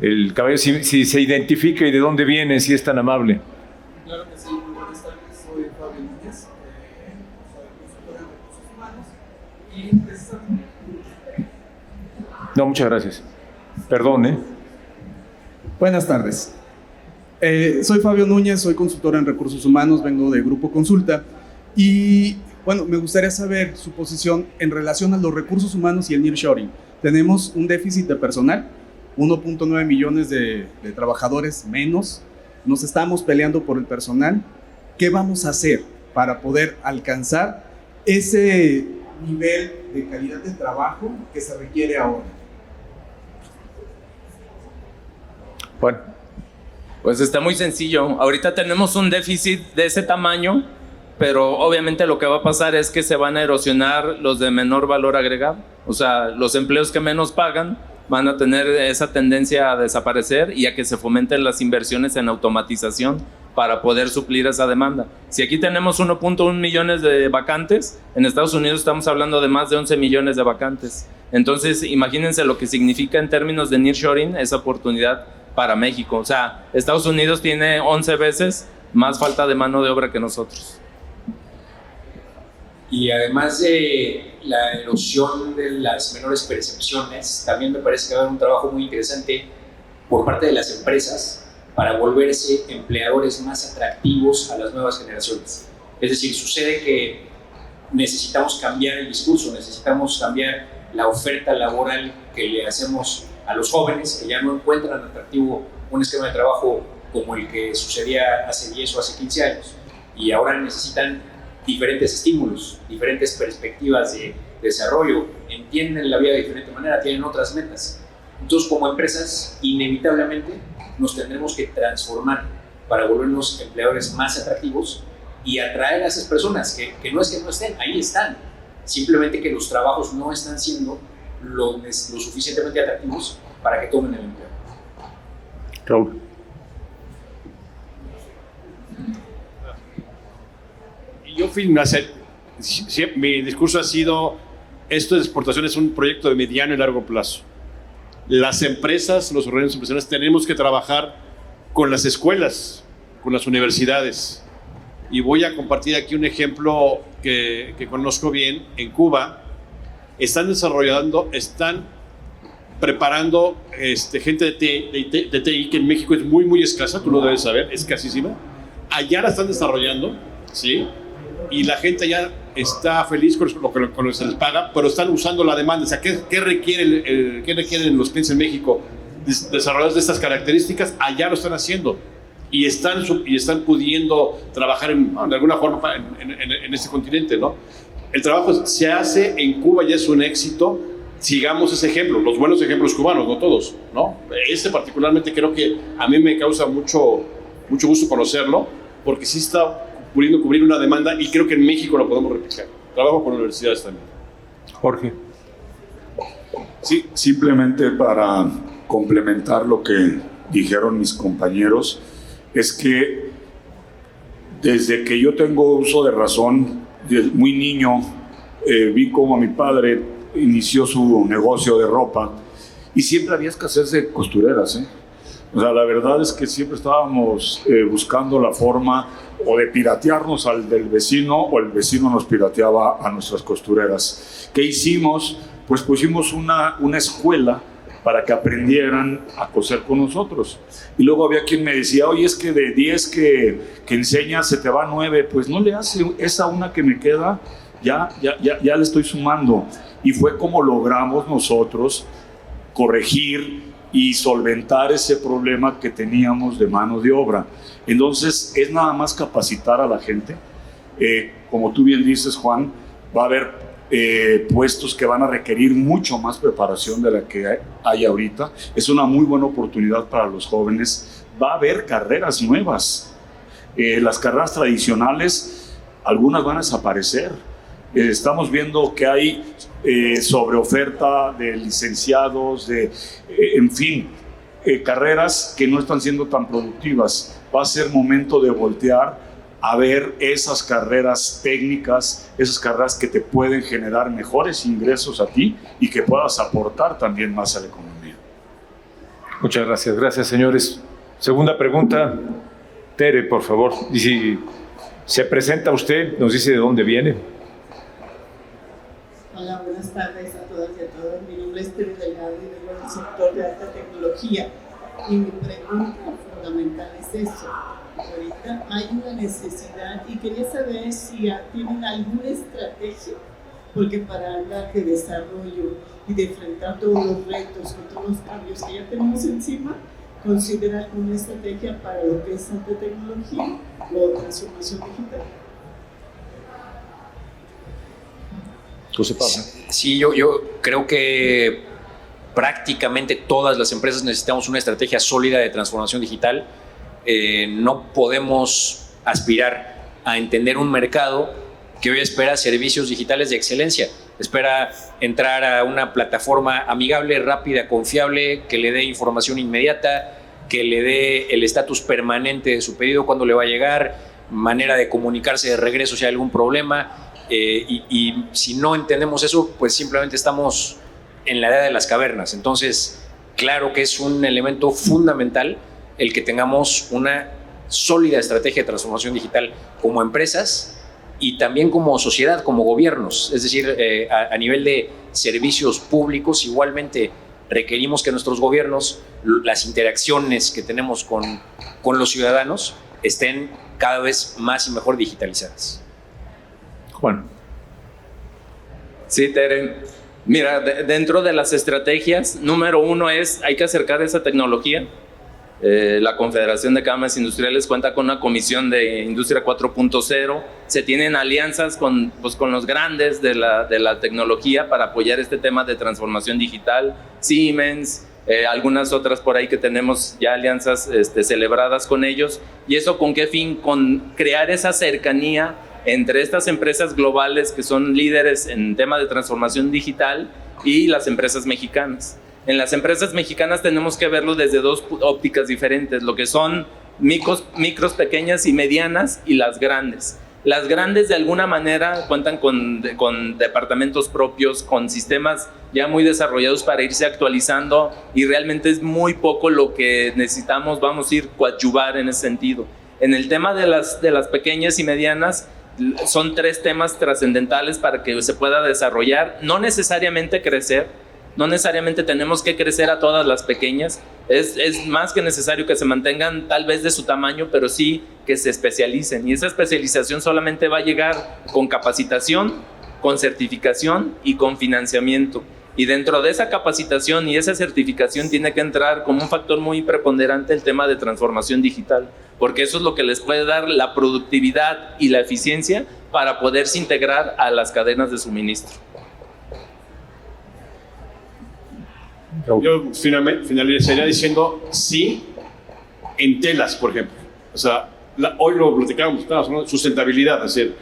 el caballero, si se identifica y de dónde viene, si es tan amable. Claro que sí, muy buenas tardes, soy Fabio Núñez, soy consultor en recursos humanos, y precisamente... No, muchas gracias. Perdón, Buenas tardes. Soy Fabio Núñez, soy consultor en recursos humanos, vengo de Grupo Consulta, y bueno, me gustaría saber su posición en relación a los recursos humanos y el nearshoring. Tenemos un déficit de personal, 1.9 millones de trabajadores menos, nos estamos peleando por el personal. ¿Qué vamos a hacer para poder alcanzar ese nivel de calidad de trabajo que se requiere ahora? Bueno, pues está muy sencillo. Ahorita tenemos un déficit de ese tamaño, pero obviamente lo que va a pasar es que se van a erosionar los de menor valor agregado. O sea, los empleos que menos pagan van a tener esa tendencia a desaparecer, y a que se fomenten las inversiones en automatización para poder suplir esa demanda. Si aquí tenemos 1.1 millones de vacantes, en Estados Unidos estamos hablando de más de 11 millones de vacantes. Entonces, imagínense lo que significa en términos de nearshoring esa oportunidad para México. O sea, Estados Unidos tiene 11 veces más falta de mano de obra que nosotros. Y además de la erosión de las menores percepciones, también me parece que va a haber un trabajo muy interesante por parte de las empresas para volverse empleadores más atractivos a las nuevas generaciones. Es decir, sucede que necesitamos cambiar el discurso, necesitamos cambiar la oferta laboral que le hacemos a los jóvenes, que ya no encuentran atractivo un esquema de trabajo como el que sucedía hace 10 o hace 15 años, y ahora necesitan diferentes estímulos, diferentes perspectivas de desarrollo, entienden la vida de diferente manera, tienen otras metas. Entonces, como empresas, inevitablemente nos tendremos que transformar para volvernos empleadores más atractivos y atraer a esas personas que no es que no estén, ahí están, simplemente que los trabajos no están siendo lo suficientemente atractivos para que tomen el empleo. Raúl. Mi discurso ha sido, esto de exportación es un proyecto de mediano y largo plazo. Las empresas, los organismos empresariales, tenemos que trabajar con las escuelas, con las universidades. Y voy a compartir aquí un ejemplo que conozco bien. En Cuba están preparando gente de TI, que en México es muy, muy escasa, tú lo debes saber, es escasísima. Allá la están desarrollando, ¿sí? Y la gente ya está feliz con lo que se les paga, pero están usando la demanda. O sea, ¿qué requieren los clientes en México? Desarrolladores de estas características, allá lo están haciendo. Y están pudiendo trabajar de alguna forma en este continente, ¿no? El trabajo se hace en Cuba, ya es un éxito. Sigamos ese ejemplo, los buenos ejemplos cubanos, no todos, ¿no? Particularmente creo que a mí me causa mucho gusto conocerlo, porque sí está pudiendo cubrir una demanda y creo que en México lo podemos replicar. Trabajo con universidades también. Jorge. Sí, simplemente para complementar lo que dijeron mis compañeros, es que desde que yo tengo uso de razón, desde muy niño, vi cómo mi padre inició su negocio de ropa y siempre había escasez de costureras, ¿eh? O sea, la verdad es que siempre estábamos buscando la forma o de piratearnos al del vecino o el vecino nos pirateaba a nuestras costureras. ¿Qué hicimos? Pues pusimos una escuela para que aprendieran a coser con nosotros. Y luego había quien me decía, oye, es que de 10 que enseñas se te va 9, pues no le hace, esa una que me queda, ya le estoy sumando. Y fue como logramos nosotros corregir y solventar ese problema que teníamos de mano de obra. Entonces, es nada más capacitar a la gente. Como tú bien dices, Juan, va a haber puestos que van a requerir mucho más preparación de la que hay ahorita. Es una muy buena oportunidad para los jóvenes. Va a haber carreras nuevas. Las carreras tradicionales, algunas van a desaparecer. Estamos viendo que hay sobreoferta de licenciados, en fin, carreras que no están siendo tan productivas. Va a ser momento de voltear a ver esas carreras técnicas, esas carreras que te pueden generar mejores ingresos a ti y que puedas aportar también más a la economía. Muchas gracias. Gracias, señores. Segunda pregunta. Tere, por favor. Y si se presenta usted, nos dice de dónde viene. Hola, buenas tardes a todas y a todos. Mi nombre es Tere Delgado y vengo del sector de alta tecnología. Y mi pregunta fundamental es eso. Ahorita hay una necesidad y quería saber si tienen alguna estrategia, porque para hablar de desarrollo y de enfrentar todos los retos con todos los cambios que ya tenemos encima, ¿considera alguna estrategia para lo que es alta tecnología o transformación digital? Sí, yo creo que prácticamente todas las empresas necesitamos una estrategia sólida de transformación digital. No podemos aspirar a entender un mercado que hoy espera servicios digitales de excelencia, espera entrar a una plataforma amigable, rápida, confiable, que le dé información inmediata, que le dé el estatus permanente de su pedido, cuándo le va a llegar, manera de comunicarse de regreso si hay algún problema. Y si no entendemos eso, pues simplemente estamos en la edad de las cavernas. Entonces, claro que es un elemento fundamental el que tengamos una sólida estrategia de transformación digital como empresas y también como sociedad, como gobiernos. Es decir, a nivel de servicios públicos, igualmente requerimos que nuestros gobiernos, las interacciones que tenemos con los ciudadanos, estén cada vez más y mejor digitalizadas. Juan. Sí, Tere. Mira, dentro de las estrategias, número 1 es, hay que acercar esa tecnología. La Confederación de Cámaras Industriales cuenta con una comisión de Industria 4.0. Se tienen alianzas con los grandes de la tecnología para apoyar este tema de transformación digital. Siemens, algunas otras por ahí que tenemos ya alianzas celebradas con ellos. ¿Y eso con qué fin? Con crear esa cercanía entre estas empresas globales que son líderes en tema de transformación digital y las empresas mexicanas. En las empresas mexicanas tenemos que verlo desde dos ópticas diferentes, lo que son micros, pequeñas y medianas, y las grandes. Las grandes de alguna manera cuentan con departamentos propios, con sistemas ya muy desarrollados para irse actualizando, y realmente es muy poco lo que necesitamos, vamos a ir coadyuvar en ese sentido. En el tema de las pequeñas y medianas, son 3 temas trascendentales para que se pueda desarrollar, no necesariamente crecer. No necesariamente tenemos que crecer a todas las pequeñas, es más que necesario que se mantengan tal vez de su tamaño, pero sí que se especialicen, y esa especialización solamente va a llegar con capacitación, con certificación y con financiamiento. Y dentro de esa capacitación y esa certificación tiene que entrar como un factor muy preponderante el tema de transformación digital, porque eso es lo que les puede dar la productividad y la eficiencia para poderse integrar a las cadenas de suministro. Yo finalizaría diciendo sí en telas, por ejemplo. O sea, hoy lo platicábamos, estábamos hablando de sustentabilidad, es decir,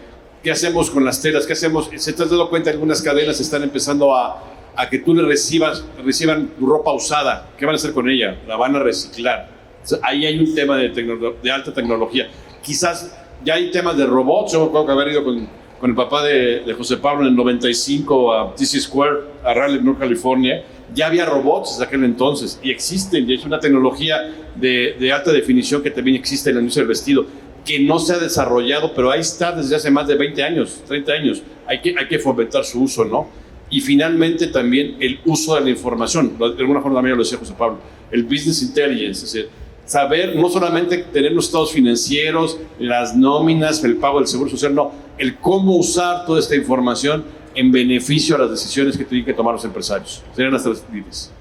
¿qué hacemos con las telas? ¿Qué hacemos? Se están dando cuenta que algunas cadenas están empezando a que tú le reciban tu ropa usada. ¿Qué van a hacer con ella? La van a reciclar. O sea, ahí hay un tema de alta tecnología. Quizás ya hay temas de robots. Yo me acuerdo que haber ido con el papá de José Pablo en el 95 a TC Square, a Raleigh, North California. Ya había robots desde aquel entonces y existen, y es una tecnología de alta definición que también existe en la industria del vestido, que no se ha desarrollado, pero ahí está desde hace más de 20 años, 30 años. Hay que fomentar su uso, ¿no? Y finalmente también el uso de la información, de alguna forma también lo decía José Pablo, el business intelligence, es decir, saber no solamente tener los estados financieros, las nóminas, el pago del seguro social, no, el cómo usar toda esta información en beneficio a las decisiones que tienen que tomar los empresarios. Serían las 3 líneas.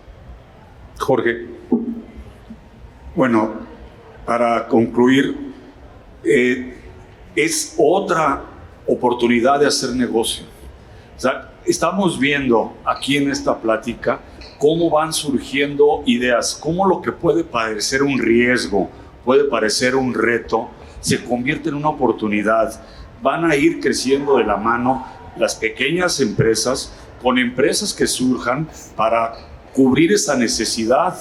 Jorge. Bueno, para concluir, es otra oportunidad de hacer negocio. O sea, estamos viendo aquí en esta plática cómo van surgiendo ideas, cómo lo que puede parecer un riesgo, puede parecer un reto, se convierte en una oportunidad. Van a ir creciendo de la mano las pequeñas empresas con empresas que surjan para cubrir esa necesidad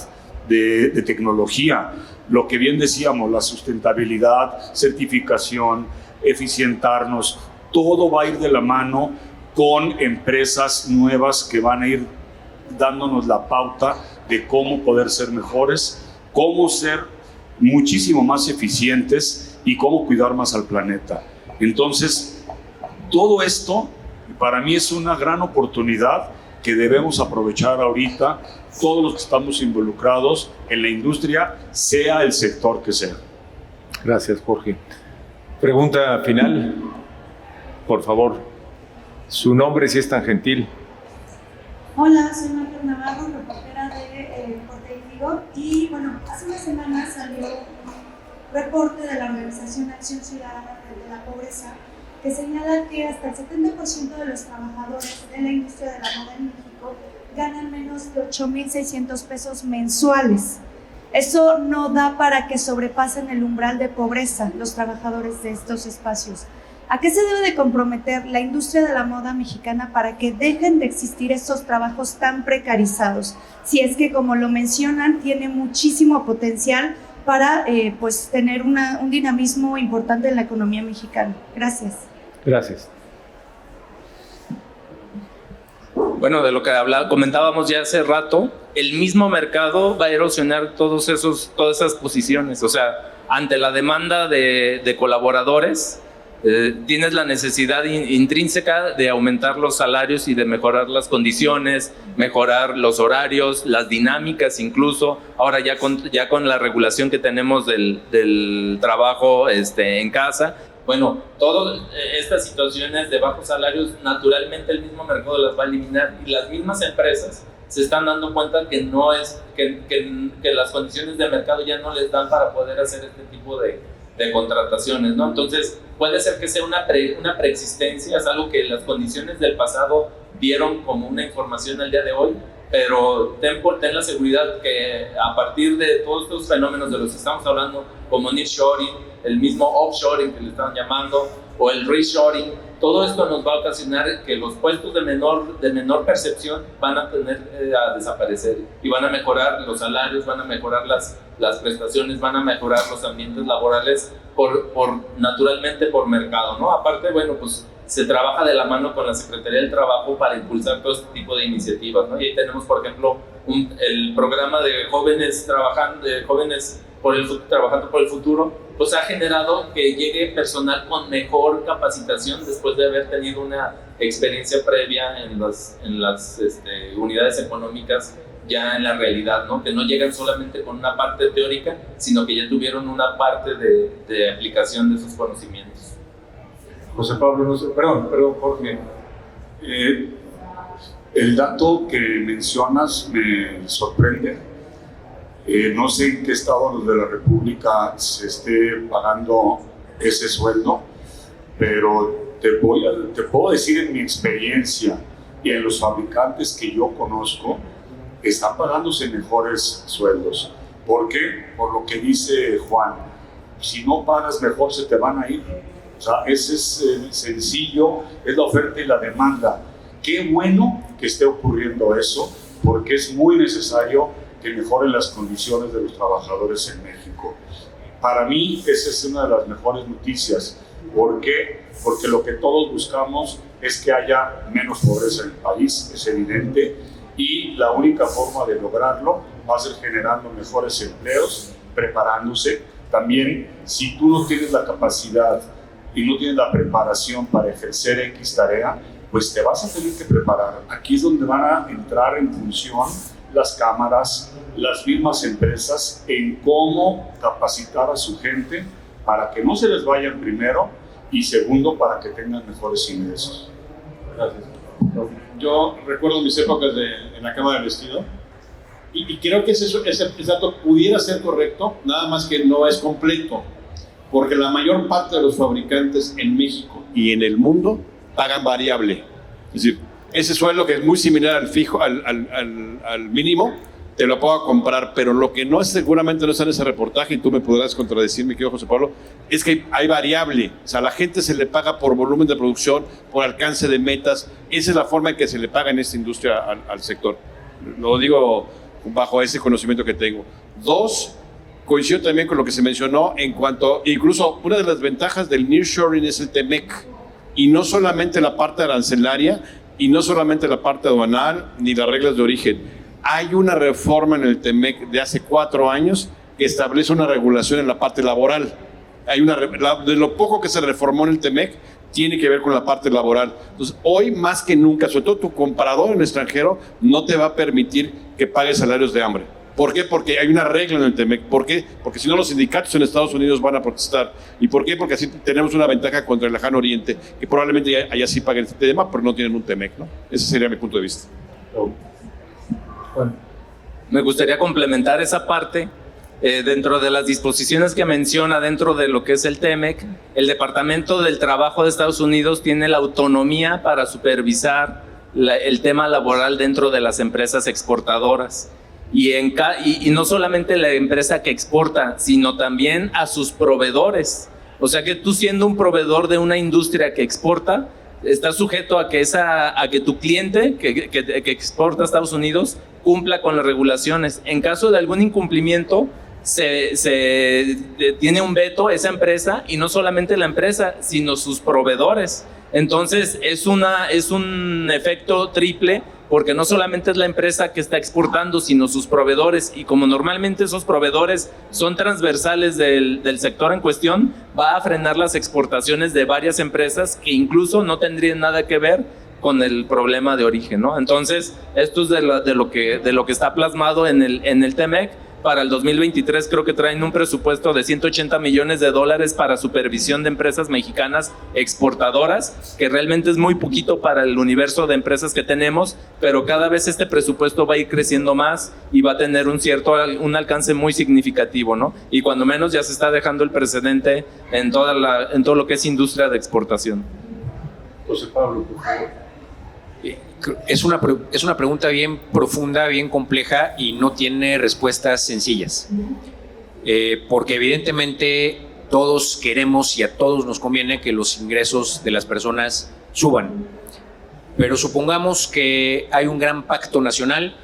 de tecnología. Lo que bien decíamos, la sustentabilidad, certificación, eficientarnos, todo va a ir de la mano con empresas nuevas que van a ir dándonos la pauta de cómo poder ser mejores, cómo ser muchísimo más eficientes y cómo cuidar más al planeta. Entonces, todo esto para mí es una gran oportunidad que debemos aprovechar ahorita todos los que estamos involucrados en la industria, sea el sector que sea. Gracias, Jorge. Pregunta final, por favor. Su nombre, si es tan gentil. Hola, soy Marta Navarro, reportera de Corte Índigo, y bueno, hace una semana salió un reporte de la organización Acción Ciudadana frente a la Pobreza que señala que hasta el 70% de los trabajadores de la industria de la moda en México ganan menos de 8,600 pesos mensuales. Eso no da para que sobrepasen el umbral de pobreza los trabajadores de estos espacios. ¿A qué se debe de comprometer la industria de la moda mexicana para que dejen de existir estos trabajos tan precarizados? Si es que, como lo mencionan, tiene muchísimo potencial para pues tener un dinamismo importante en la economía mexicana. Gracias. Gracias. Bueno, de lo que comentábamos ya hace rato, el mismo mercado va a erosionar todas esas posiciones. O sea, ante la demanda de colaboradores, tienes la necesidad intrínseca de aumentar los salarios y de mejorar las condiciones, mejorar los horarios, las dinámicas incluso. Ahora ya con la regulación que tenemos del trabajo en casa, bueno, todas estas situaciones de bajos salarios, naturalmente el mismo mercado las va a eliminar, y las mismas empresas se están dando cuenta que no es que las condiciones de mercado ya no les dan para poder hacer este tipo de contrataciones, ¿no? Entonces puede ser que sea una preexistencia, es algo que las condiciones del pasado vieron como una información al día de hoy, pero ten la seguridad que a partir de todos estos fenómenos de los que estamos hablando, como nearshoring, el mismo offshoring que le están llamando, o el reshoring, todo esto nos va a ocasionar que los puestos de menor percepción van a tener a desaparecer y van a mejorar los salarios, van a mejorar las prestaciones, van a mejorar los ambientes laborales naturalmente por mercado, ¿no? Aparte, bueno, pues se trabaja de la mano con la Secretaría del Trabajo para impulsar todo este tipo de iniciativas, ¿no? Y ahí tenemos, por ejemplo, el programa de jóvenes trabajando por el futuro, pues ha generado que llegue personal con mejor capacitación después de haber tenido una experiencia previa en las unidades económicas ya en la realidad, ¿no? Que no llegan solamente con una parte teórica, sino que ya tuvieron una parte de aplicación de esos conocimientos. José Pablo, no sé, perdón, Jorge. El dato que mencionas me sorprende. No sé en qué estado de la República se esté pagando ese sueldo, pero te puedo decir en mi experiencia y en los fabricantes que yo conozco, están pagándose mejores sueldos. ¿Por qué? Por lo que dice Juan. Si no pagas mejor, se te van a ir. O sea, ese es sencillo, es la oferta y la demanda. Qué bueno que esté ocurriendo eso, porque es muy necesario que mejoren las condiciones de los trabajadores en México. Para mí, esa es una de las mejores noticias. ¿Por qué? Porque lo que todos buscamos es que haya menos pobreza en el país, es evidente, y la única forma de lograrlo va a ser generando mejores empleos, preparándose. También, si tú no tienes la capacidad y no tienes la preparación para ejercer X tarea, pues te vas a tener que preparar. Aquí es donde van a entrar en función las cámaras, las mismas empresas, en cómo capacitar a su gente para que no se les vayan primero y segundo, para que tengan mejores ingresos. Gracias. Yo recuerdo mis épocas en la Cámara del Vestido y creo que ese dato pudiera ser correcto, nada más que no es completo, porque la mayor parte de los fabricantes en México y en el mundo pagan variable. Es decir, ese sueldo que es muy similar al fijo, al mínimo, te lo puedo comprar, pero lo que no es, seguramente no está en ese reportaje, y tú me podrás contradecir, mi querido José Pablo, es que hay variable. O sea, a la gente se le paga por volumen de producción, por alcance de metas. Esa es la forma en que se le paga en esta industria al sector. Lo digo bajo ese conocimiento que tengo. Dos, coincido también con lo que se mencionó en cuanto, incluso una de las ventajas del nearshoring es el TEMEC, y no solamente la parte arancelaria, y no solamente la parte aduanal, ni las reglas de origen. Hay una reforma en el TEMEC de hace 4 años que establece una regulación en la parte laboral. De lo poco que se reformó en el TEMEC, tiene que ver con la parte laboral. Entonces, hoy más que nunca, sobre todo tu comprador en el extranjero, no te va a permitir que pagues salarios de hambre. ¿Por qué? Porque hay una regla en el TEMEC. ¿Por qué? Porque si no, los sindicatos en Estados Unidos van a protestar. ¿Y por qué? Porque así tenemos una ventaja contra el lejano oriente, que probablemente allá sí paguen este tema, pero no tienen un TEMEC, ¿no? Ese sería mi punto de vista. Bueno, me gustaría complementar esa parte. Dentro de las disposiciones que menciona dentro de lo que es el TEMEC, el Departamento del Trabajo de Estados Unidos tiene la autonomía para supervisar el tema laboral dentro de las empresas exportadoras. Y no solamente la empresa que exporta, sino también a sus proveedores. O sea que tú, siendo un proveedor de una industria que exporta, estás sujeto a que tu cliente que exporta a Estados Unidos cumpla con las regulaciones. En caso de algún incumplimiento, se tiene un veto esa empresa, y no solamente la empresa, sino sus proveedores. Entonces es un efecto triple, porque no solamente es la empresa que está exportando, sino sus proveedores, y como normalmente esos proveedores son transversales del sector en cuestión, va a frenar las exportaciones de varias empresas que incluso no tendrían nada que ver con el problema de origen, ¿no? Entonces, esto es de lo que está plasmado en el TEMEC. Para el 2023 creo que traen un presupuesto de $180 millones para supervisión de empresas mexicanas exportadoras, que realmente es muy poquito para el universo de empresas que tenemos, pero cada vez este presupuesto va a ir creciendo más y va a tener un alcance muy significativo, ¿no? Y cuando menos ya se está dejando el precedente en todo lo que es industria de exportación. José Pablo, por favor. Es una pregunta bien profunda, bien compleja, y no tiene respuestas sencillas. Porque evidentemente todos queremos y a todos nos conviene que los ingresos de las personas suban. Pero supongamos que hay un gran pacto nacional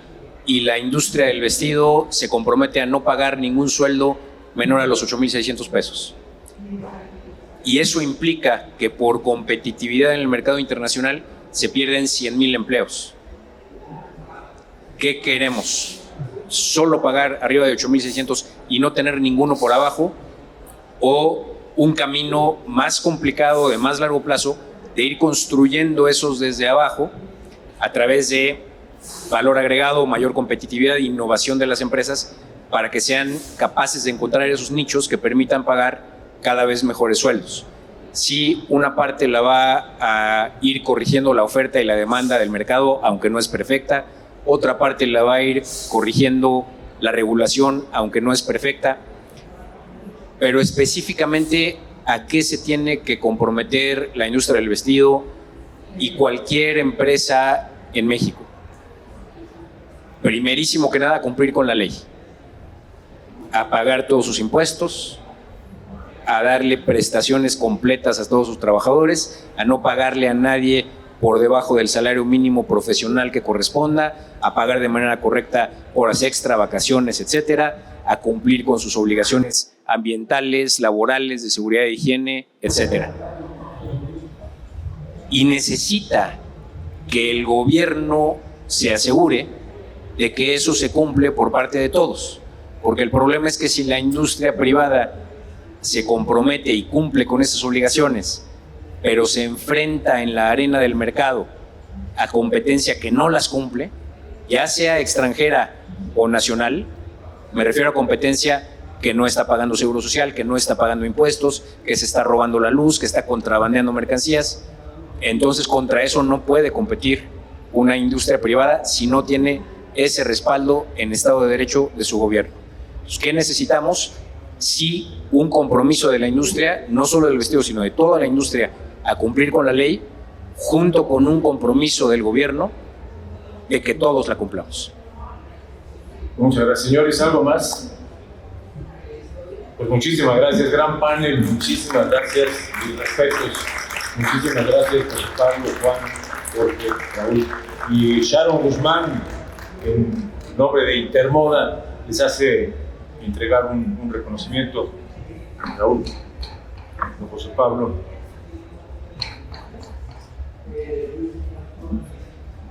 y la industria del vestido se compromete a no pagar ningún sueldo menor a los 8,600 pesos. Y eso implica que por competitividad en el mercado internacional se pierden 100,000 empleos. ¿Qué queremos? ¿Solo pagar arriba de 8,600 y no tener ninguno por abajo? ¿O un camino más complicado, de más largo plazo, de ir construyendo esos desde abajo a través de valor agregado, mayor competitividad e innovación de las empresas para que sean capaces de encontrar esos nichos que permitan pagar cada vez mejores sueldos? Si una parte la va a ir corrigiendo la oferta y la demanda del mercado, aunque no es perfecta, otra parte la va a ir corrigiendo la regulación, aunque no es perfecta, pero específicamente a qué se tiene que comprometer la industria del vestido y cualquier empresa en México. Primerísimo que nada, cumplir con la ley, a pagar todos sus impuestos, a darle prestaciones completas a todos sus trabajadores, a no pagarle a nadie por debajo del salario mínimo profesional que corresponda, a pagar de manera correcta horas extra, vacaciones, etcétera, a cumplir con sus obligaciones ambientales, laborales, de seguridad e higiene, etcétera. Y necesita que el gobierno se asegure de que eso se cumple por parte de todos, porque el problema es que si la industria privada se compromete y cumple con esas obligaciones, pero se enfrenta en la arena del mercado a competencia que no las cumple, ya sea extranjera o nacional, me refiero a competencia que no está pagando seguro social, que no está pagando impuestos, que se está robando la luz, que está contrabandeando mercancías, entonces contra eso no puede competir una industria privada si no tiene ese respaldo en Estado de Derecho de su gobierno. Entonces, ¿qué necesitamos? Sí, un compromiso de la industria, no solo del vestido, sino de toda la industria, a cumplir con la ley, junto con un compromiso del gobierno de que todos la cumplamos. Muchas gracias. Señores, ¿algo más? Pues muchísimas gracias, gran panel, muchísimas gracias, mis respetos, muchísimas gracias a Pablo, Juan, Jorge, Raúl y Sharon Guzmán, en nombre de Intermoda, les hace entregar un reconocimiento. Raúl, don José Pablo.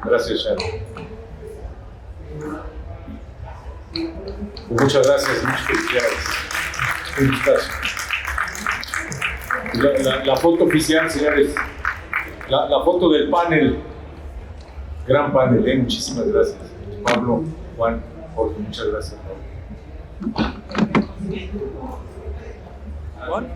Gracias, Sharon. Muchas gracias, muchas felicidades. Un gustazo. La foto oficial, señores. La foto del panel. Gran panel, muchísimas gracias. Pablo, Juan, Jorge, muchas gracias. Juan.